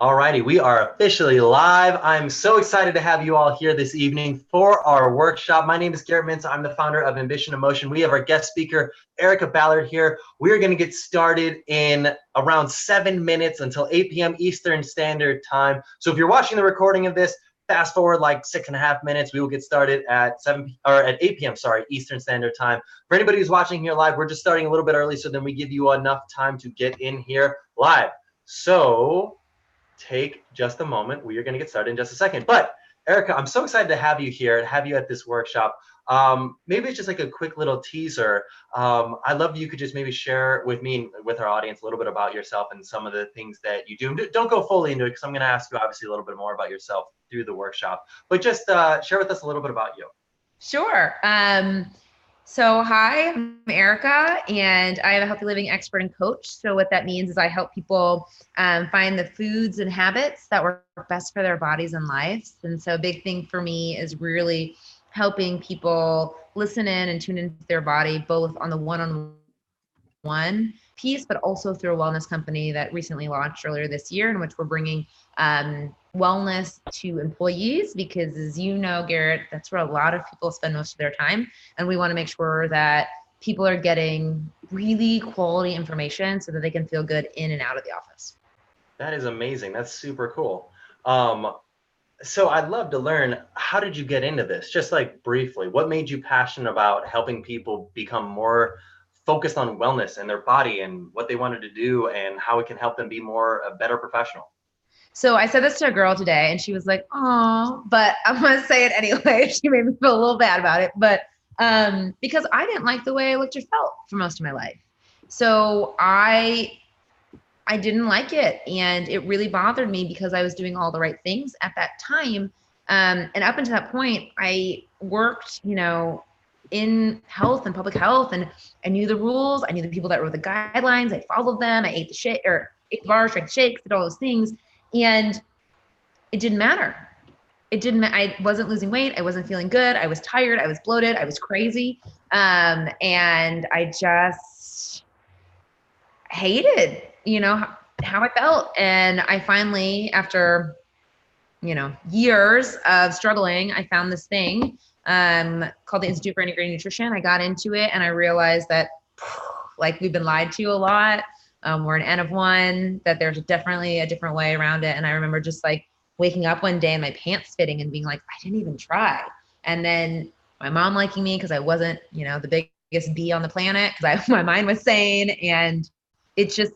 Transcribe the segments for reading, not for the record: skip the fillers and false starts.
Alrighty, we are officially live. I'm so excited to have you all here this evening for our workshop. My name is Garrett Mintz. I'm the founder of Ambition Emotion. We have our guest speaker, Erica Ballard here. We're going to get started in around 7 minutes until 8 p.m. Eastern Standard Time. So if you're watching the recording of this, fast forward like 6.5 minutes. We will get started at 8 p.m. Eastern Standard Time. For anybody who's watching here live, we're just starting a little bit early so then we give you enough time to get in here live. So take just a moment. We are going to get started in just a second. But Erica, I'm so excited to have you here and have you at this workshop. Maybe it's just like a quick little teaser. I'd love you could just maybe share with me and with our audience a little bit about yourself and some of the things that you do. And don't go fully into it because I'm going to ask you obviously a little bit more about yourself through the workshop. But just share with us a little bit about you. Sure. So hi, I'm Erica, and I am a healthy living expert and coach. So what that means is I help people find the foods and habits that work best for their bodies and lives. And so a big thing for me is really helping people listen in and tune into their body, both on the one-on-one piece, but also through a wellness company that recently launched earlier this year, in which we're bringing wellness to employees, because as you know, Garrett, that's where a lot of people spend most of their time. And we want to make sure that people are getting really quality information so that they can feel good in and out of the office. That is amazing. That's super cool. So I'd love to learn, how did you get into this? Just like briefly, what made you passionate about helping people become more focused on wellness and their body and what they wanted to do and how it can help them be a better professional? So I said this to a girl today and she was like, oh, but I'm going to say it anyway. She made me feel a little bad about it, but because I didn't like the way I looked or felt for most of my life. So I didn't like it. And it really bothered me because I was doing all the right things at that time. And up until that point, I worked, in health and public health, and I knew the rules. I knew the people that wrote the guidelines. I followed them. I ate the bars, drank shakes, did all those things. And it didn't matter. I wasn't losing weight. I wasn't feeling good. I was tired. I was bloated. I was crazy. And I just hated, how I felt. And I finally, after, years of struggling, I found this thing called the Institute for Integrated Nutrition. I got into it and I realized that like we've been lied to a lot. We're an N of one, that there's definitely a different way around it. And I remember just like waking up one day and my pants fitting and being like, I didn't even try. And then my mom liking me because I wasn't, the biggest bee on the planet, because my mind was sane. And it just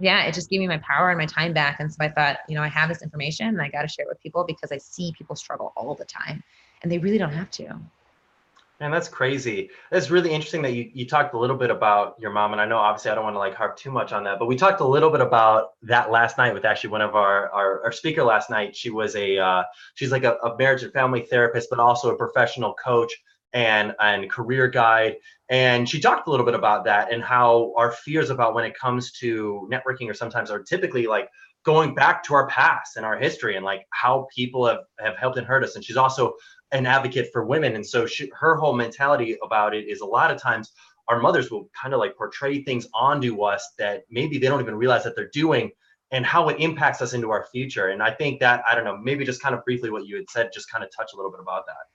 gave me my power and my time back. And so I thought, I have this information and I got to share it with people because I see people struggle all the time and they really don't have to. Man, that's crazy. That's really interesting that you talked a little bit about your mom. And I know obviously I don't want to like harp too much on that, but we talked a little bit about that last night with actually one of our speaker last night. She was she's like a marriage and family therapist, but also a professional coach and career guide. And she talked a little bit about that and how our fears about when it comes to networking are typically like going back to our past and our history and like how people have helped and hurt us. And she's also an advocate for women. And so her whole mentality about it is a lot of times our mothers will kind of like portray things onto us that maybe they don't even realize that they're doing and how it impacts us into our future. And I think that, I don't know, maybe just kind of briefly what you had said, just kind of touch a little bit about that.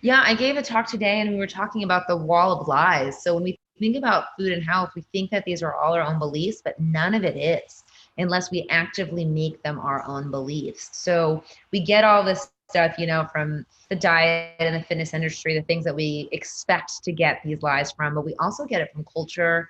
Yeah, I gave a talk today and we were talking about the wall of lies. So when we think about food and health, we think that these are all our own beliefs, but none of it is unless we actively make them our own beliefs. So we get all this stuff, from the diet and the fitness industry, the things that we expect to get these lies from, but we also get it from culture,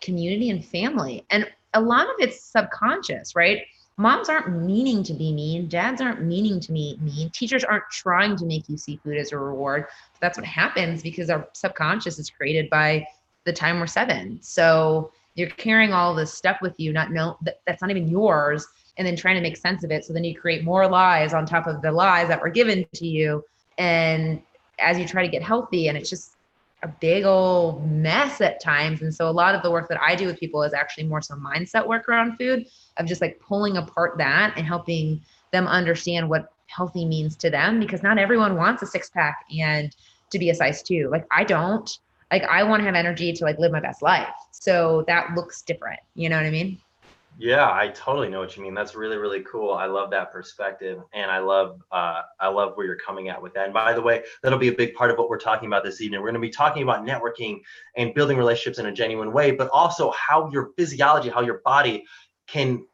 community, and family. And a lot of it's subconscious, right? Moms aren't meaning to be mean. Dads aren't meaning to be mean. Teachers aren't trying to make you see food as a reward. But that's what happens because our subconscious is created by the time we're 7. So you're carrying all this stuff with you, that's not even yours, and then trying to make sense of it. So then you create more lies on top of the lies that were given to you. And as you try to get healthy, and it's just a big old mess at times. And so a lot of the work that I do with people is actually more so mindset work around food, of just like pulling apart that and helping them understand what healthy means to them, because not everyone wants a 6-pack and to be a size 2. Like I don't. Like I want to have energy to like live my best life. So that looks different. You know what I mean? Yeah, I totally know what you mean. That's really, really cool. I love that perspective, and I love where you're coming at with that. And by the way, that'll be a big part of what we're talking about this evening. We're going to be talking about networking and building relationships in a genuine way, but also how your physiology, how your body can,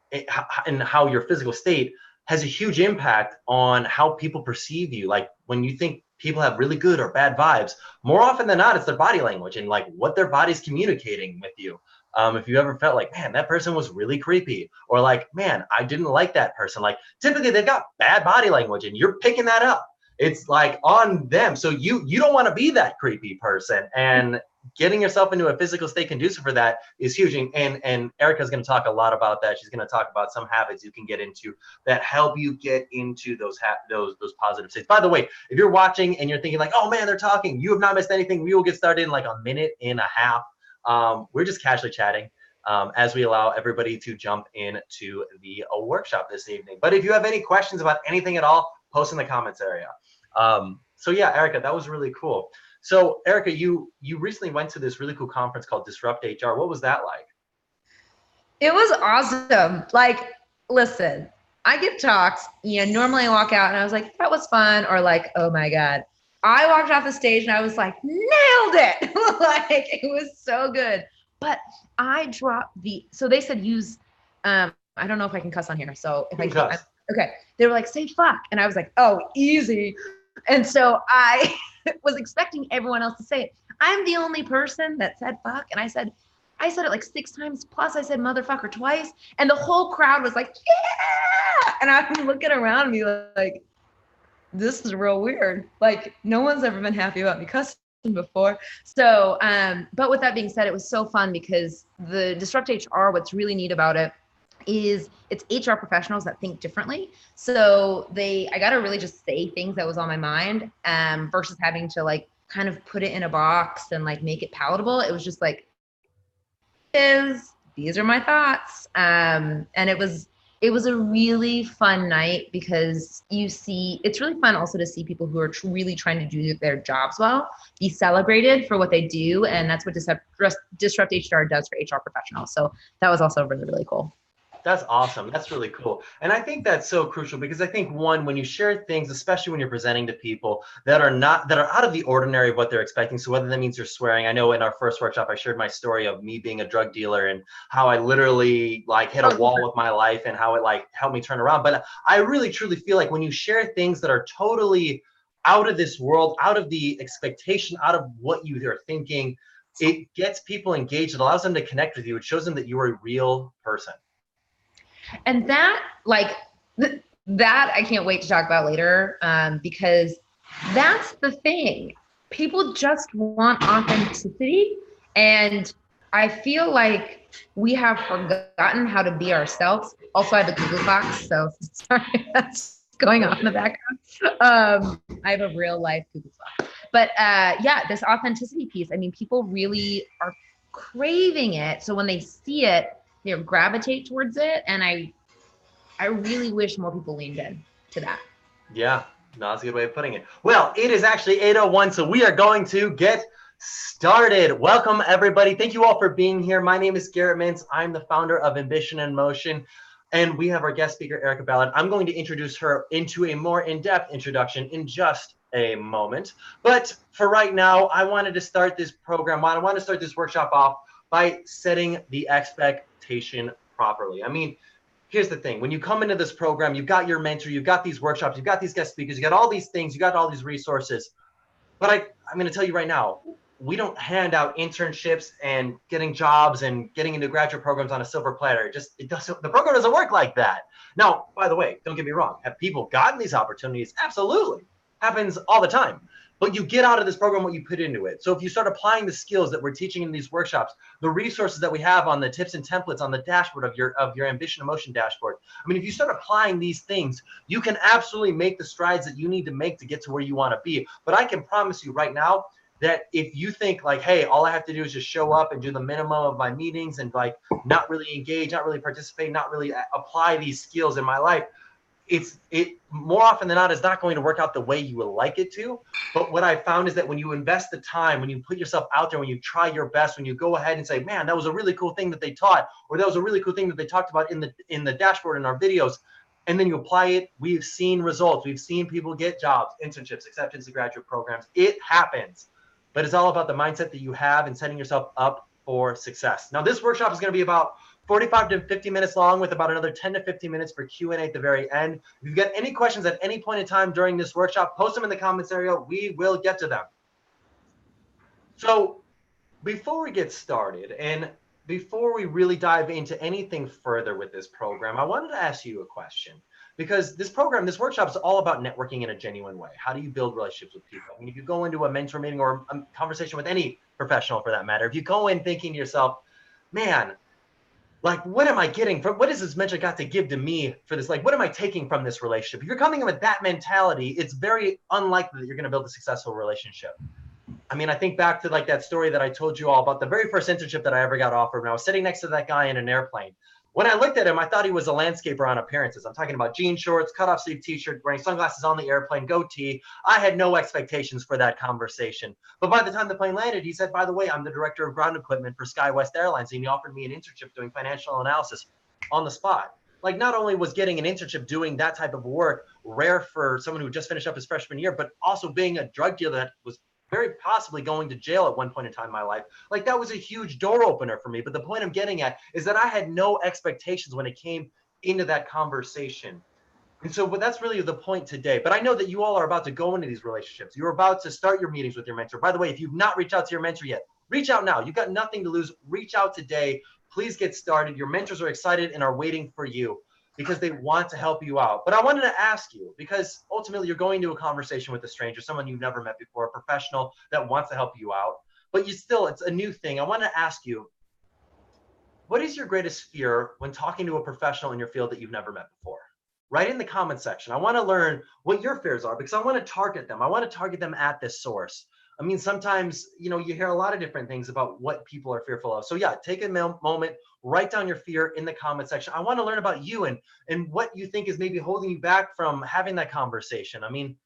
and how your physical state has a huge impact on how people perceive you. Like when you think people have really good or bad vibes, more often than not, it's their body language and like what their body's communicating with you. If you ever felt like, man, that person was really creepy, or like, man, I didn't like that person, like typically they've got bad body language and you're picking that up. It's like on them. So you don't want to be that creepy person. And getting yourself into a physical state conducive for that is huge. And Erica's going to talk a lot about that. She's going to talk about some habits you can get into that help you get into those positive states. By the way, if you're watching and you're thinking like, oh man, they're talking, you have not missed anything. We will get started in like a minute and a half. We're just casually chatting as we allow everybody to jump into the workshop this evening. But if you have any questions about anything at all, post in the comments area. So yeah, Erica, that was really cool. So Erica, you recently went to this really cool conference called Disrupt HR. What was that like? It was awesome. Like, listen, I give talks, normally I walk out and I was like, that was fun, or like, oh my God. I walked off the stage and I was like, nailed it. Like, it was so good. But I dropped so they said use, I don't know if I can cuss on here. So if I can, okay. They were like, say fuck. And I was like, oh, easy. And so I was expecting everyone else to say it. I'm the only person that said fuck. And I said it like 6 times, plus I said motherfucker twice. And the whole crowd was like, yeah. And I'm looking around me like, this is real weird. Like, no one's ever been happy about me cussing before. So, but with that being said, it was so fun because the Disrupt HR, what's really neat about it is it's HR professionals that think differently. So I got to really just say things that was on my mind, versus having to like kind of put it in a box and like make it palatable. It was just like, these are my thoughts. And it was a really fun night because it's really fun also to see people who are really trying to do their jobs well, be celebrated for what they do. And that's what Disrupt HR does for HR professionals. So that was also really, really cool. That's awesome. That's really cool. And I think that's so crucial because I think when you share things, especially when you're presenting to people that are out of the ordinary of what they're expecting. So whether that means you're swearing, I know in our first workshop, I shared my story of me being a drug dealer and how I literally like hit a wall with my life and how it like helped me turn around. But I really truly feel like when you share things that are totally out of this world, out of the expectation, out of what you are thinking, it gets people engaged. It allows them to connect with you. It shows them that you're a real person. And that I can't wait to talk about later, because that's the thing. People just want authenticity. And I feel like we have forgotten how to be ourselves. Also, I have a cuckoo clock, so sorry, that's going on in the background. I have a real life cuckoo clock. But yeah, this authenticity piece, I mean, people really are craving it. So when they see it, they gravitate towards it. And I really wish more people leaned in to that. Yeah, no, that's a good way of putting it. Well, it is actually 8:01, so we are going to get started. Welcome, everybody. Thank you all for being here. My name is Garrett Mintz. I'm the founder of Ambition in Motion, and we have our guest speaker, Erica Ballard. I'm going to introduce her into a more in-depth introduction in just a moment. But for right now, I wanted to start this program. I want to start this workshop off by setting the expectation properly. I mean, here's the thing. When you come into this program, you've got your mentor, you've got these workshops, you've got these guest speakers, you got all these things, you got all these resources. But I'm going to tell you right now, we don't hand out internships and getting jobs and getting into graduate programs on a silver platter. The program doesn't work like that. Now, by the way, don't get me wrong. Have people gotten these opportunities? Absolutely. Happens all the time. But you get out of this program what you put into it. So if you start applying the skills that we're teaching in these workshops, the resources that we have on the tips and templates on the dashboard of your Ambition in Motion dashboard, I mean, if you start applying these things, you can absolutely make the strides that you need to make to get to where you want to be. But I can promise you right now that if you think like, hey, all I have to do is just show up and do the minimum of my meetings and like not really engage, not really participate, not really apply these skills in my life, it more often than not is not going to work out the way you would like it to. But what I found is that when you invest the time, when you put yourself out there, when you try your best, when you go ahead and say, man, that was a really cool thing that they taught, or that was a really cool thing that they talked about in the dashboard in our videos, and then you apply it, we've seen results. We've seen people get jobs, internships, acceptance to graduate programs. It happens. But it's all about the mindset that you have and setting yourself up for success. Now, this workshop is going to be about 45 to 50 minutes long, with about another 10 to 15 minutes for Q&A at the very end. If you've got any questions at any point in time during this workshop, post them in the comments area. We will get to them. So before we get started, and before we really dive into anything further with this program, I wanted to ask you a question, because this program, this workshop is all about networking in a genuine way. How do you build relationships with people? I mean, if you go into a mentor meeting or a conversation with any professional for that matter, if you go in thinking to yourself, man, like, what am I getting from, what has this mentor got to give to me for this? Like, what am I taking from this relationship? If you're coming in with that mentality, it's very unlikely that you're going to build a successful relationship. I mean, I think back to like that story that I told you all about the very first internship that I ever got offered. When I was sitting next to that guy in an airplane. When I looked at him, I thought he was a landscaper on appearances. I'm talking about jean shorts, cut off sleeve t-shirt, wearing sunglasses on the airplane, goatee. I had no expectations for that conversation. But by the time the plane landed, he said, by the way, I'm the director of ground equipment for SkyWest Airlines. And he offered me an internship doing financial analysis on the spot. Like, not only was getting an internship doing that type of work rare for someone who just finished up his freshman year, but also being a drug dealer that was very possibly going to jail at one point in time in my life. Like, that was a huge door opener for me. But the point I'm getting at is that I had no expectations when it came into that conversation. And so, but that's really the point today. But I know that you all are about to go into these relationships. You're about to start your meetings with your mentor. By the way, if you've not reached out to your mentor yet, reach out now. You've got nothing to lose. Reach out today. Please get started. Your mentors are excited and are waiting for you, because they want to help you out. But I wanted to ask you, because ultimately you're going to a conversation with a stranger, someone you've never met before, a professional that wants to help you out, but you still, it's a new thing. I want to ask you, what is your greatest fear when talking to a professional in your field that you've never met before? Write in the comment section. I want to learn what your fears are, because I want to target them. I want to target them at this source. I mean, sometimes, you know, you hear a lot of different things about what people are fearful of. So yeah, take a moment, write down your fear in the comment section. I want to learn about you and what you think is maybe holding you back from having that conversation. I mean,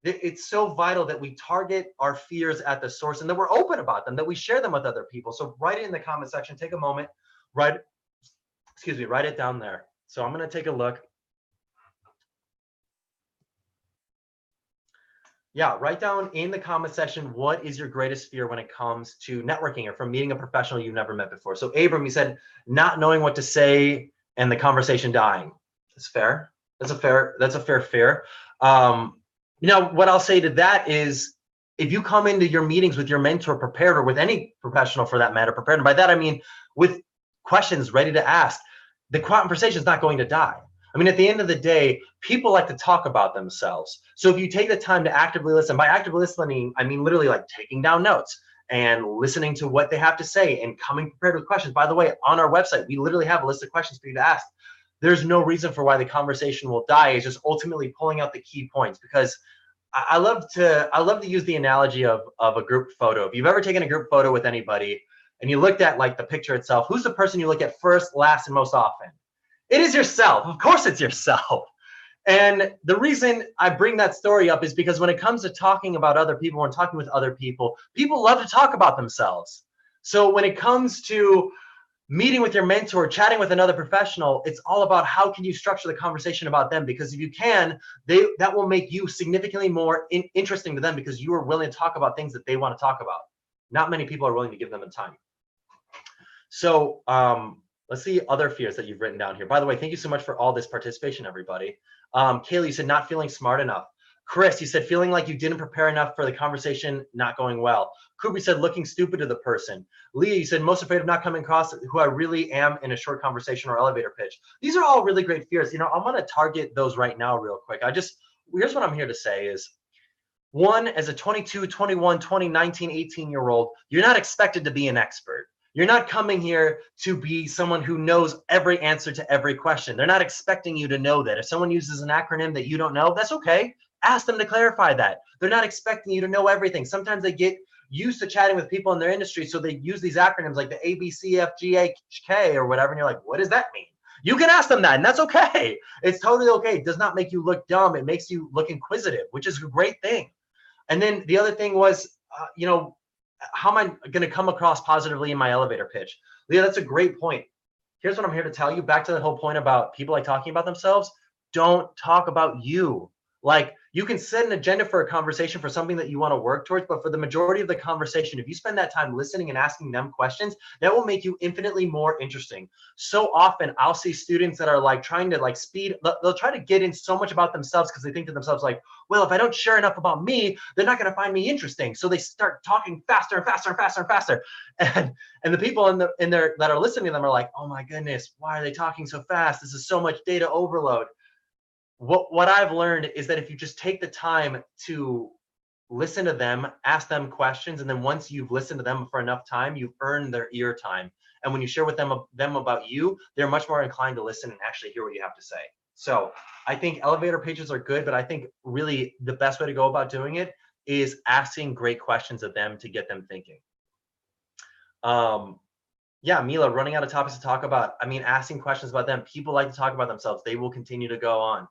it's so vital that we target our fears at the source and that we're open about them, that we share them with other people. So write it in the comment section, take a moment, write it down there. So I'm going to take a look. Yeah, write down in the comment section, what is your greatest fear when it comes to networking or from meeting a professional you've never met before? So Abram, you said not knowing what to say and the conversation dying. That's fair. That's a fair fear. You know, what I'll say to that is, if you come into your meetings with your mentor prepared, or with any professional for that matter prepared, and by that I mean with questions ready to ask, the conversation is not going to die. I mean, at the end of the day, people like to talk about themselves. So if you take the time to actively listen, by actively listening, I mean literally like taking down notes and listening to what they have to say and coming prepared with questions. By the way, on our website, we literally have a list of questions for you to ask. There's no reason for why the conversation will die. It's just ultimately pulling out the key points, because I love to use the analogy of a group photo. If you've ever taken a group photo with anybody and you looked at like the picture itself, who's the person you look at first, last, and most often? It is yourself. Of course it's yourself. And the reason I bring that story up is because when it comes to talking about other people and talking with other people, people love to talk about themselves. So when it comes to meeting with your mentor, chatting with another professional, it's all about how can you structure the conversation about them, because if you can, that will make you significantly more interesting to them, because you are willing to talk about things that they want to talk about. Not many people are willing to give them the time. So, let's see other fears that you've written down here. By the way, thank you so much for all this participation, everybody. Kaylee, you said not feeling smart enough. Chris, you said feeling like you didn't prepare enough for the conversation, not going well. Kubi said looking stupid to the person. Leah, you said most afraid of not coming across who I really am in a short conversation or elevator pitch. These are all really great fears. You know, I'm going to target those right now real quick. Here's what I'm here to say is, one, as a 22, 21, 20, 19, 18-year-old, you're not expected to be an expert. You're not coming here to be someone who knows every answer to every question. They're not expecting you to know that. If someone uses an acronym that you don't know, that's okay. Ask them to clarify that. They're not expecting you to know everything. Sometimes they get used to chatting with people in their industry, so they use these acronyms like the A, B, C, F, G, H, K or whatever, and you're like, what does that mean? You can ask them that, and that's okay. It's totally okay. It does not make you look dumb. It makes you look inquisitive, which is a great thing. And then the other thing was, how am I going to come across positively in my elevator pitch? Leah, that's a great point. Here's what I'm here to tell you. Back to the whole point about people like talking about themselves. Don't talk about you. Like, you can set an agenda for a conversation for something that you want to work towards, but for the majority of the conversation, if you spend that time listening and asking them questions, that will make you infinitely more interesting. So often I'll see students that are like trying to like they'll try to get in so much about themselves because they think to themselves like, well, if I don't share enough about me, they're not going to find me interesting. So they start talking faster and faster and faster and faster. And the people in there that are listening to them are like, oh my goodness, why are they talking so fast? This is so much data overload. What I've learned is that if you just take the time to listen to them, ask them questions, and then once you've listened to them for enough time, you've earned their ear time. And when you share with them about you, they're much more inclined to listen and actually hear what you have to say. So I think elevator pitches are good, but I think really the best way to go about doing it is asking great questions of them to get them thinking. Yeah, Mila, running out of topics to talk about. I mean, asking questions about them. People like to talk about themselves. They will continue to go on.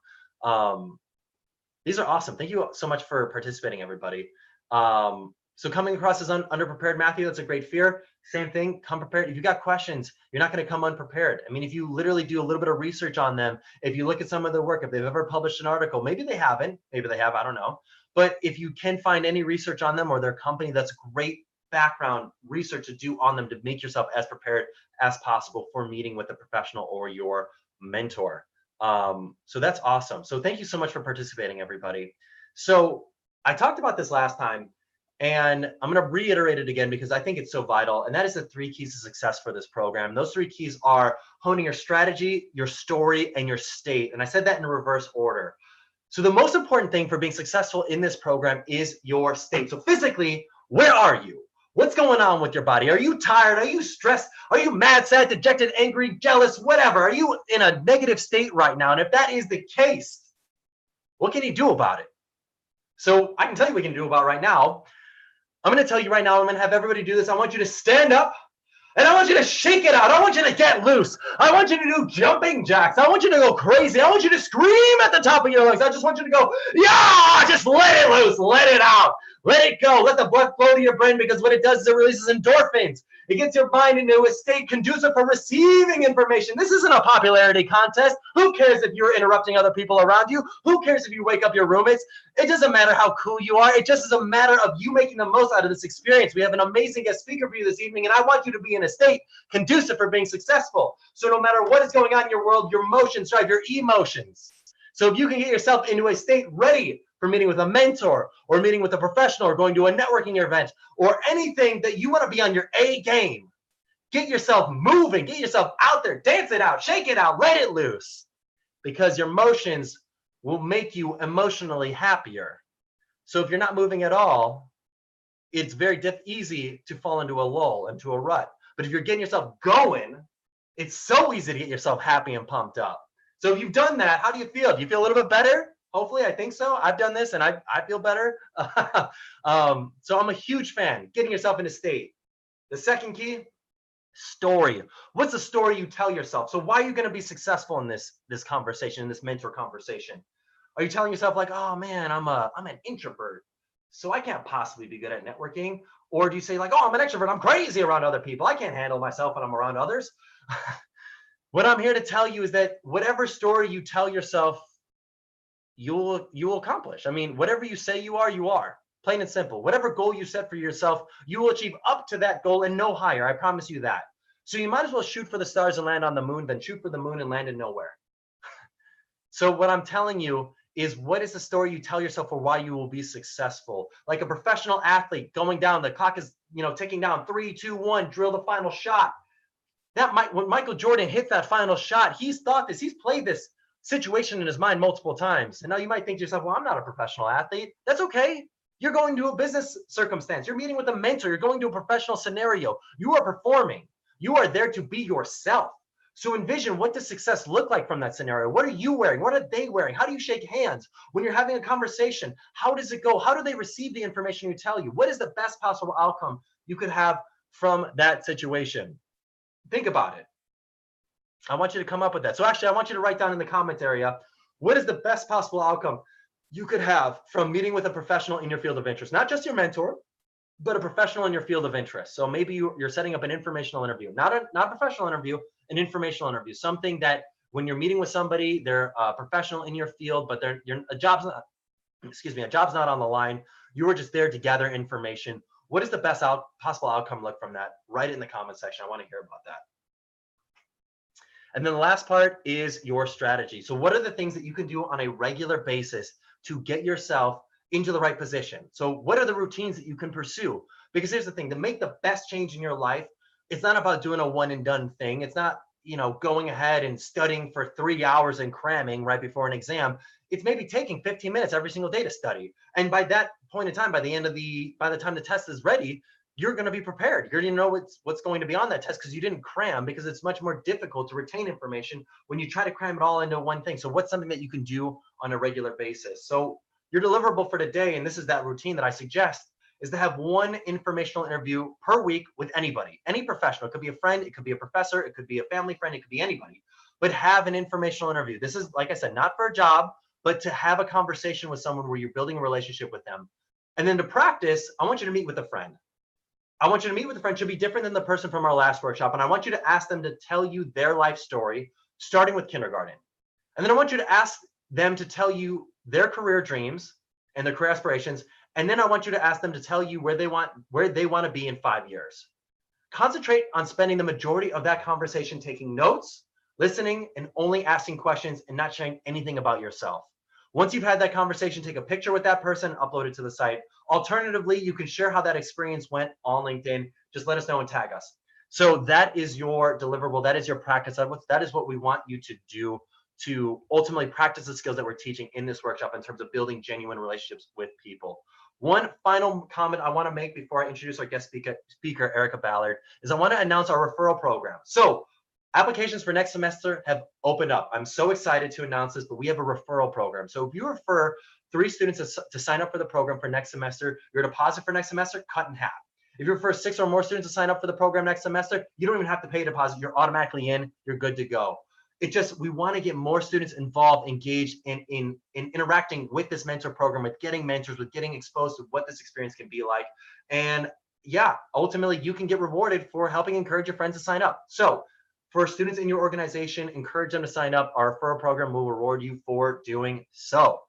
These are awesome. Thank you so much for participating, everybody. So coming across as underprepared, Matthew, that's a great fear. Same thing, come prepared. If you got questions, you're not going to come unprepared. I mean, if you literally do a little bit of research on them, if you look at some of their work, if they've ever published an article, maybe they haven't, maybe they have, I don't know. But if you can find any research on them or their company, that's great background research to do on them to make yourself as prepared as possible for meeting with a professional or your mentor. So that's awesome. So thank you so much for participating, everybody. So I talked about this last time, and I'm going to reiterate it again because I think it's so vital. And that is the 3 keys to success for this program. Those 3 keys are honing your strategy, your story, and your state. And I said that in reverse order. So the most important thing for being successful in this program is your state. So physically, where are you? What's going on with your body? Are you tired? Are you stressed? Are you mad, sad, dejected, angry, jealous, whatever? Are you in a negative state right now? And if that is the case, what can you do about it? So I can tell you what we can do about right now. I'm going to tell you right now, I'm going to have everybody do this. I want you to stand up and I want you to shake it out. I want you to get loose. I want you to do jumping jacks. I want you to go crazy. I want you to scream at the top of your lungs. I just want you to go, yeah, just let it loose, let it out. Let it go. Let the blood flow to your brain, because what it does is it releases endorphins. It gets your mind into a state conducive for receiving information. This isn't a popularity contest. Who cares if you're interrupting other people around you? Who cares if you wake up your roommates? It doesn't matter how cool you are. It just is a matter of you making the most out of this experience. We have an amazing guest speaker for you this evening, and I want you to be in a state conducive for being successful. So no matter what is going on in your world, your emotions drive your emotions. So if you can get yourself into a state ready for meeting with a mentor or meeting with a professional or going to a networking event or anything that you want to be on your A game, get yourself moving, get yourself out there, dance it out, shake it out, let it loose, because your emotions will make you emotionally happier. So if you're not moving at all, it's very easy to fall into a lull, into a rut. But if you're getting yourself going, it's so easy to get yourself happy and pumped up. So if you've done that, how do you feel? Do you feel a little bit better? Hopefully, I think so. I've done this and I feel better. So I'm a huge fan, getting yourself in a state. The second key, story. What's the story you tell yourself? So why are you going to be successful in this conversation, in this mentor conversation? Are you telling yourself like, oh man, I'm an introvert, so I can't possibly be good at networking? Or do you say like, oh, I'm an extrovert, I'm crazy around other people, I can't handle myself when I'm around others? What I'm here to tell you is that whatever story you tell yourself, you will accomplish. I mean, whatever you say you are, plain and simple. Whatever goal you set for yourself, you will achieve up to that goal and no higher. I promise you that. So you might as well shoot for the stars and land on the moon than shoot for the moon and land in nowhere. So what I'm telling you is, what is the story you tell yourself for why you will be successful? Like a professional athlete going down, the clock is ticking down, 3, 2, 1, drill the final shot. When Michael Jordan hits that final shot, he's played this situation in his mind multiple times. And now you might think to yourself, well, I'm not a professional athlete. That's okay. You're going to a business circumstance. You're meeting with a mentor. You're going to a professional scenario. You are performing. You are there to be yourself. So envision, what does success look like from that scenario? What are you wearing? What are they wearing? How do you shake hands when you're having a conversation? How does it go? How do they receive the information you tell you? What is the best possible outcome you could have from that situation? Think about it. I want you to come up with that. So actually, I want you to write down in the comments area, what is the best possible outcome you could have from meeting with a professional in your field of interest? Not just your mentor, but a professional in your field of interest. So maybe you're setting up an informational interview, not a professional interview, an informational interview, something that when you're meeting with somebody, they're a professional in your field, but a job's not on the line. You were just there to gather information. What is the best possible outcome look from that? Write it in the comment section. I want to hear about that. And then the last part is your strategy. So what are the things that you can do on a regular basis to get yourself into the right position? So what are the routines that you can pursue? Because here's the thing, to make the best change in your life, it's not about doing a one and done thing. It's not, going ahead and studying for 3 hours and cramming right before an exam. It's maybe taking 15 minutes every single day to study. And by that point in time, by the time the test is ready, you're going to be prepared. You're going to know what's going to be on that test because you didn't cram, because it's much more difficult to retain information when you try to cram it all into one thing. So what's something that you can do on a regular basis? So your deliverable for today, and this is that routine that I suggest, is to have one informational interview per week with anybody, any professional. It could be a friend, it could be a professor, it could be a family friend, it could be anybody, but have an informational interview. This is, like I said, not for a job, but to have a conversation with someone where you're building a relationship with them. And then to practice, I want you to meet with a friend. I want you to meet with a friend. Should be different than the person from our last workshop. And I want you to ask them to tell you their life story, starting with kindergarten. And then I want you to ask them to tell you their career dreams and their career aspirations. And then I want you to ask them to tell you where they want to be in 5 years. Concentrate on spending the majority of that conversation taking notes, listening, and only asking questions and not sharing anything about yourself. Once you've had that conversation, take a picture with that person, upload it to the site. Alternatively, you can share how that experience went on LinkedIn. Just let us know and tag us. So that is your deliverable. That is your practice. That is what we want you to do to ultimately practice the skills that we're teaching in this workshop in terms of building genuine relationships with people. One final comment I want to make before I introduce our guest speaker, Erica Ballard, is I want to announce our referral program. So applications for next semester have opened up. I'm so excited to announce this, but we have a referral program. So if you refer 3 students to sign up for the program for next semester, your deposit for next semester cut in half. If you refer 6 or more students to sign up for the program next semester, you don't even have to pay a deposit. You're automatically in. You're good to go. We want to get more students involved, engaged in interacting with this mentor program, with getting mentors, with getting exposed to what this experience can be like. And yeah, ultimately you can get rewarded for helping encourage your friends to sign up. So for students in your organization, encourage them to sign up. Our referral program will reward you for doing so.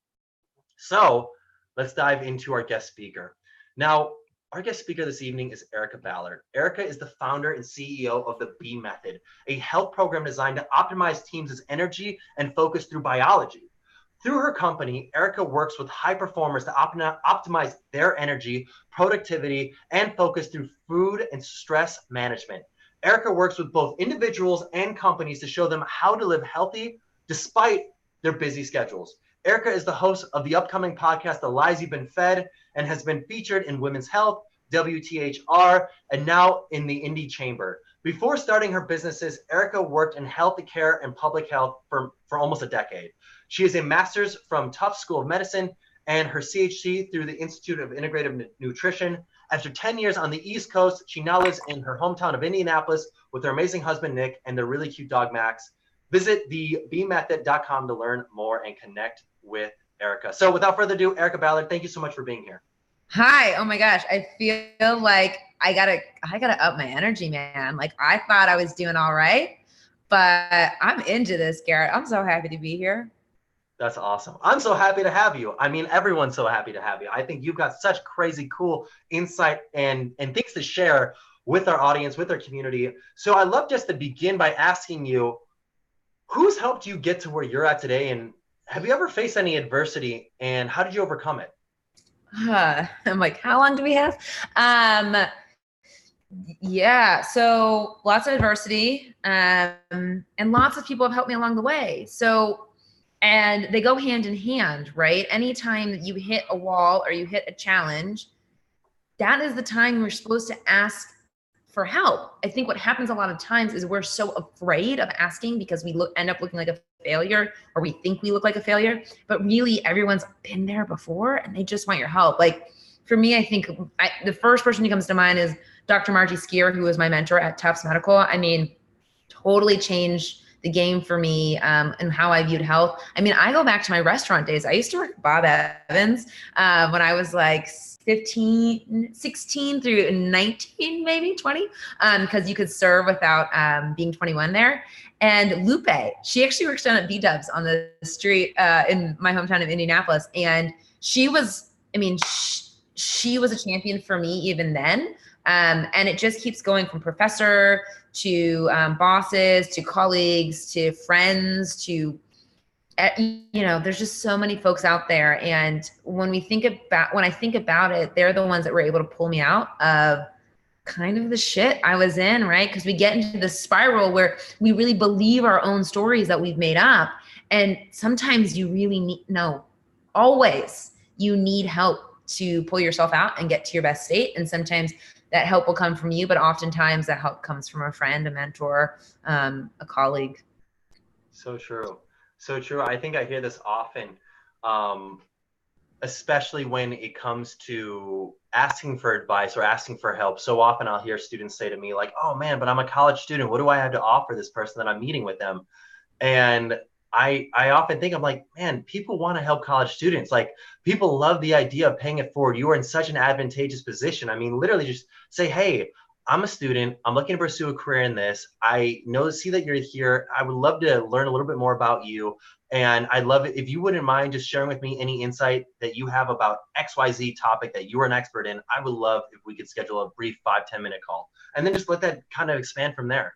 So let's dive into our guest speaker. Now, our guest speaker this evening is Erica Ballard. Erica is the founder and CEO of the B Method, a health program designed to optimize teams' energy and focus through biology. Through her company, Erica works with high performers to optimize their energy, productivity, and focus through food and stress management. Erica works with both individuals and companies to show them how to live healthy despite their busy schedules. Erica is the host of the upcoming podcast, The Lies You've Been Fed, and has been featured in Women's Health, WTHR, and now in the Indy Chamber. Before starting her businesses, Erica worked in healthcare and public health for almost a decade. She has a master's from Tufts School of Medicine and her CHC through the Institute of Integrative Nutrition. After 10 years on the East Coast, she now lives in her hometown of Indianapolis with her amazing husband, Nick, and their really cute dog, Max. Visit thebmethod.com to learn more and connect with Erica. So without further ado, Erica Ballard, thank you so much for being here. Hi. Oh my gosh. I feel like I gotta up my energy, man. Like I thought I was doing all right, but I'm into this, Garrett. I'm so happy to be here. That's awesome. I'm so happy to have you. I mean, everyone's so happy to have you. I think you've got such crazy cool insight and things to share with our audience, with our community. So I'd love just to begin by asking you, who's helped you get to where you're at today? And have you ever faced any adversity and how did you overcome it? I'm like, how long do we have? Yeah, so lots of adversity, and lots of people have helped me along the way. So, and they go hand in hand, right? Anytime that you hit a wall or you hit a challenge, that is the time you're supposed to ask for help. I think what happens a lot of times is we're so afraid of asking because we end up looking like a failure, or we think we look like a failure, but really everyone's been there before and they just want your help. Like for me, I think the first person who comes to mind is Dr. Margie Skier, who was my mentor at Tufts Medical. I mean, totally changed the game for me, and how I viewed health. I mean, I go back to my restaurant days. I used to work at Bob Evans when I was like 16 through 19, maybe 20, because you could serve without being 21 there. And Lupe, she actually works down at B-Dubs on the street in my hometown of Indianapolis. And she was, I mean, she was a champion for me even then. And it just keeps going from professor to bosses, to colleagues, to friends, to, there's just so many folks out there. And when I think about it, they're the ones that were able to pull me out of kind of the shit I was in, right? Because we get into this spiral where we really believe our own stories that we've made up. And sometimes you really always you need help to pull yourself out and get to your best state. And sometimes that help will come from you, but oftentimes that help comes from a friend, a mentor, a colleague. So true. So true. I think I hear this often, especially when it comes to asking for advice or asking for help. So often I'll hear students say to me like, oh man, but I'm a college student. What do I have to offer this person that I'm meeting with them? And I often think, I'm like, man, people want to help college students. Like, people love the idea of paying it forward. You are in such an advantageous position. I mean, literally just say, hey, I'm a student. I'm looking to pursue a career in this. See that you're here. I would love to learn a little bit more about you. And I'd love it if you wouldn't mind just sharing with me any insight that you have about XYZ topic that you are an expert in. I would love if we could schedule a brief 5-10 minute call and then just let that kind of expand from there.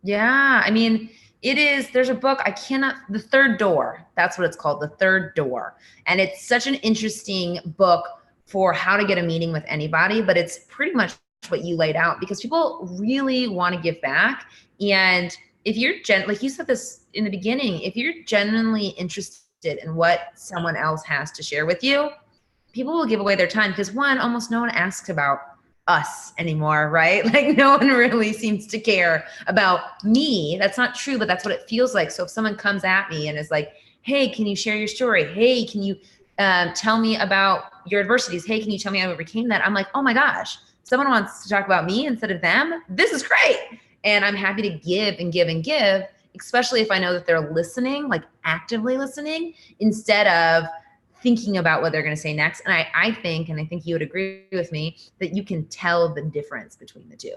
Yeah. I mean, there's a book, The Third Door. That's what it's called, The Third Door. And it's such an interesting book for how to get a meeting with anybody, but it's pretty much what you laid out, because people really want to give back. And if you're like you said this in the beginning, if you're genuinely interested in what someone else has to share with you, people will give away their time, because almost no one asks about us anymore, right? Like, no one really seems to care about me. That's not true, but that's what it feels like. So if someone comes at me and is like, hey, can you share your story? Hey, can you tell me about your adversities? Hey, can you tell me how you overcame that? I'm like, oh my gosh, someone wants to talk about me instead of them. This is great. And I'm happy to give and give and give, especially if I know that they're listening, like actively listening, instead of thinking about what they're going to say next. And I think you would agree with me, that you can tell the difference between the two.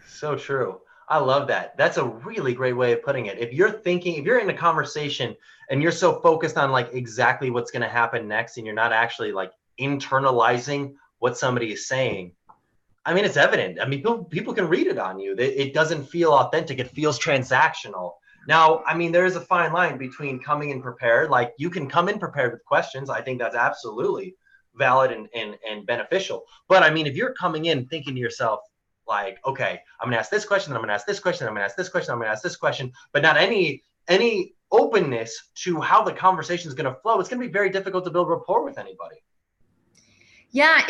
So true. I love that. That's a really great way of putting it. If you're in a conversation and you're so focused on like exactly what's going to happen next, and you're not actually like internalizing what somebody is saying, I mean, it's evident. I mean, people can read it on you. It doesn't feel authentic. It feels transactional. Now, I mean, there is a fine line between coming in prepared. Like, you can come in prepared with questions. I think that's absolutely valid and beneficial. But I mean, if you're coming in thinking to yourself, like, okay, I'm going to ask this question, I'm going to ask this question, I'm going to ask this question, I'm going to ask this question, but not any openness to how the conversation is going to flow, it's going to be very difficult to build rapport with anybody. Yeah,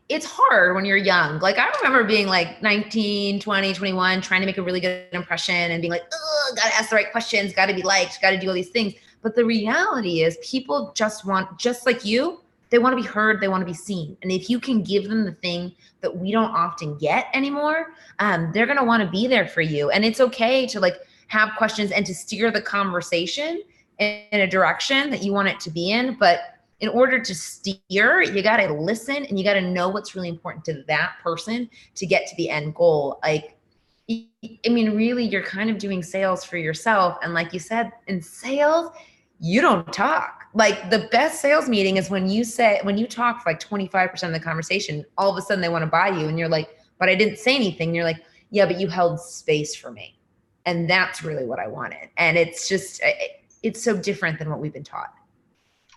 it's hard when you're young. Like, I remember being like 19, 20, 21, trying to make a really good impression and being like, oh, got to ask the right questions, got to be liked, got to do all these things. But the reality is, people just like you, they want to be heard, they want to be seen. And if you can give them the thing that we don't often get anymore, they're going to want to be there for you. And it's okay to like have questions and to steer the conversation in a direction that you want it to be in. But in order to steer, you got to listen, and you got to know what's really important to that person to get to the end goal. Like, I mean, really, you're kind of doing sales for yourself. And like you said, in sales, you don't talk. Like, the best sales meeting is when you talk for like 25% of the conversation, all of a sudden they want to buy you. And you're like, but I didn't say anything. And you're like, yeah, but you held space for me. And that's really what I wanted. And it's so different than what we've been taught.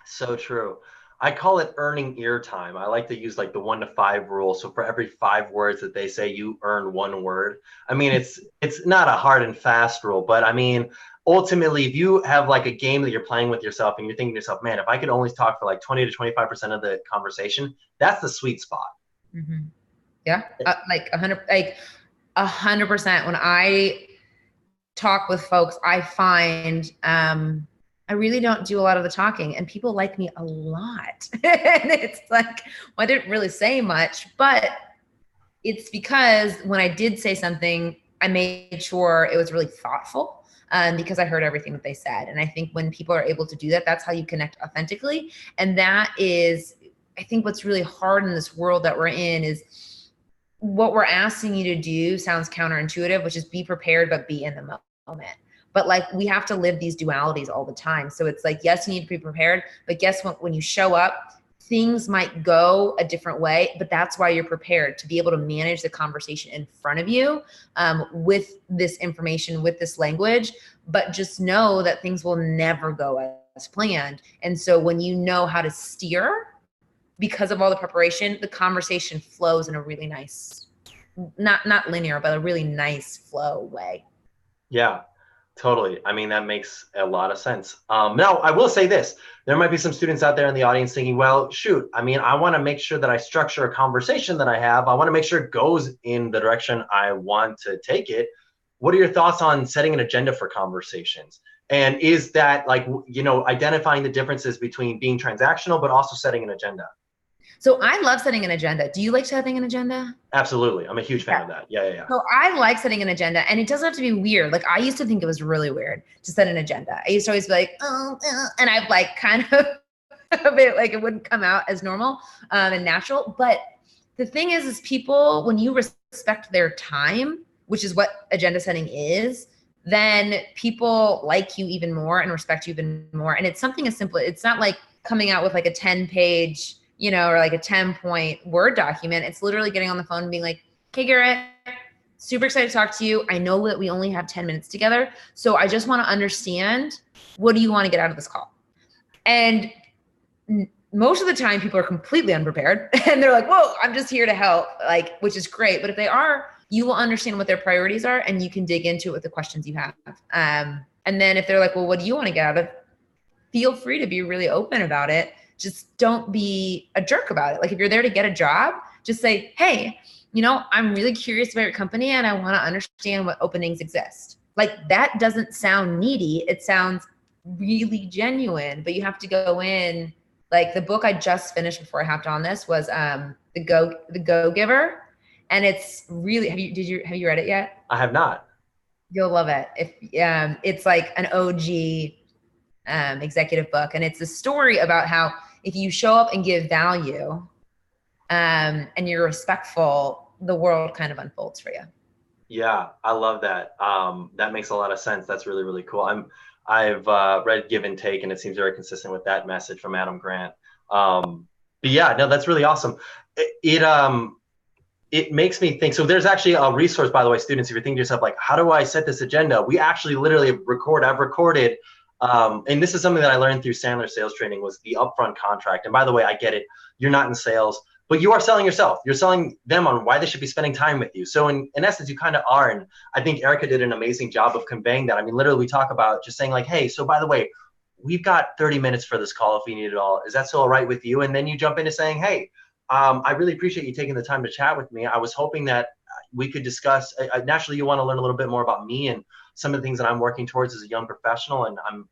So true. I call it earning ear time. I like to use like the 1 to 5 rule. So for every 5 words that they say, you earn 1 word. I mean, it's not a hard and fast rule, but I mean, ultimately, if you have like a game that you're playing with yourself and you're thinking to yourself, man, if I could only talk for like 20 to 25% of the conversation, that's the sweet spot. Mm-hmm. Yeah. Like 100%. When I talk with folks, I find, I really don't do a lot of the talking, and people like me a lot. And it's like, well, I didn't really say much, but it's because when I did say something, I made sure it was really thoughtful. Because I heard everything that they said. And I think when people are able to do that, that's how you connect authentically. And that is, I think what's really hard in this world that we're in is what we're asking you to do sounds counterintuitive, which is be prepared, but be in the moment. But like, we have to live these dualities all the time. So it's like, yes, you need to be prepared, but guess what? When you show up, things might go a different way, but that's why you're prepared to be able to manage the conversation in front of you with this information, with this language, but just know that things will never go as planned. And so when you know how to steer, because of all the preparation, the conversation flows in a really nice, not linear, but a really nice flow way. Yeah. Totally. I mean, that makes a lot of sense. Now, I will say this. There might be some students out there in the audience thinking, well, shoot, I mean, I want to make sure that I structure a conversation that I have. I want to make sure it goes in the direction I want to take it. What are your thoughts on setting an agenda for conversations? And is that like, you know, identifying the differences between being transactional, but also setting an agenda? So I love setting an agenda. Do you like setting an agenda? Absolutely. I'm a huge fan of that. Yeah. So I like setting an agenda, and it doesn't have to be weird. Like, I used to think it was really weird to set an agenda. I used to always be like, and I've like kind of it, like it wouldn't come out as normal and natural. But the thing is people, when you respect their time, which is what agenda setting is, then people like you even more and respect you even more. And it's something as simple. It's not like coming out with like a 10-page, you know, or like a 10-point Word document. It's literally getting on the phone and being like, hey, Garrett, super excited to talk to you. I know that we only have 10 minutes together. So I just want to understand, what do you want to get out of this call? And most of the time people are completely unprepared and they're like, whoa, I'm just here to help, like, which is great. But if they are, you will understand what their priorities are and you can dig into it with the questions you have. And then if they're like, well, what do you want to get out of it? Feel free to be really open about it. Just don't be a jerk about it. Like, if you're there to get a job, just say, hey, you know, I'm really curious about your company and I want to understand what openings exist. Like, that doesn't sound needy. It sounds really genuine, but you have to go in. Like, the book I just finished before I hopped on this was The Go-Giver. And it's really, have you read it yet? I have not. You'll love it. If it's like an OG executive book. And it's a story about how if you show up and give value and you're respectful, the world kind of unfolds for you. Yeah, I love that. That makes a lot of sense. That's really, really cool. I've read Give and Take, and it seems very consistent with that message from Adam Grant. But yeah, no, that's really awesome. It makes me think. So there's actually a resource, by the way, students, if you're thinking to yourself, like, how do I set this agenda? We actually literally I've recorded, and this is something that I learned through Sandler sales training, was the upfront contract. And by the way, I get it. You're not in sales, but you are selling yourself. You're selling them on why they should be spending time with you. So in essence, you kind of are. And I think Erica did an amazing job of conveying that. I mean, literally we talk about just saying like, hey, so by the way, we've got 30 minutes for this call if we need it all. Is that still all right with you? And then you jump into saying, hey, I really appreciate you taking the time to chat with me. I was hoping that we could discuss, naturally you want to learn a little bit more about me and some of the things that I'm working towards as a young professional. And I'm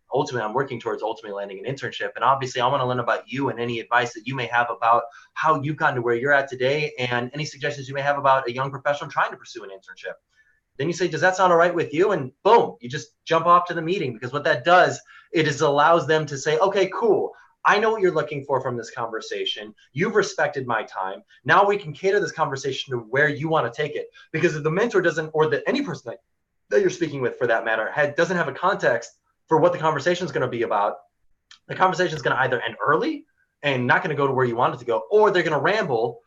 working towards ultimately landing an internship. And obviously I want to learn about you and any advice that you may have about how you've gotten to where you're at today and any suggestions you may have about a young professional trying to pursue an internship. Then you say, does that sound all right with you? And boom, you just jump off to the meeting, because what that does, it is allows them to say, okay, cool. I know what you're looking for from this conversation. You've respected my time. Now we can cater this conversation to where you want to take it. Because if the mentor doesn't, or any person that you're speaking with for that matter, doesn't have a context for what the conversation is going to be about, the conversation is going to either end early and not going to go to where you want it to go, or they're going to ramble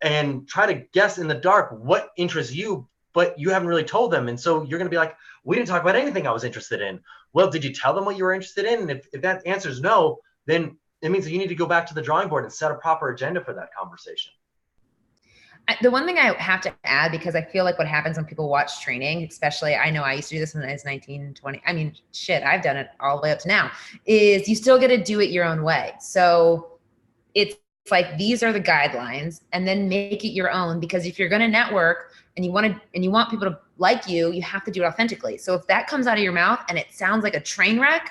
and try to guess in the dark what interests you, but you haven't really told them. And so you're going to be like, we didn't talk about anything I was interested in. Well, did you tell them what you were interested in? And if that answer is no, then it means that you need to go back to the drawing board and set a proper agenda for that conversation. The one thing I have to add, because I feel like what happens when people watch training, especially, I know I used to do this when I was 19, 20. I mean, shit, I've done it all the way up to now, is you still get to do it your own way. So it's like, these are the guidelines, and then make it your own, because if you're going to network and you want people to like you, you have to do it authentically. So if that comes out of your mouth and it sounds like a train wreck,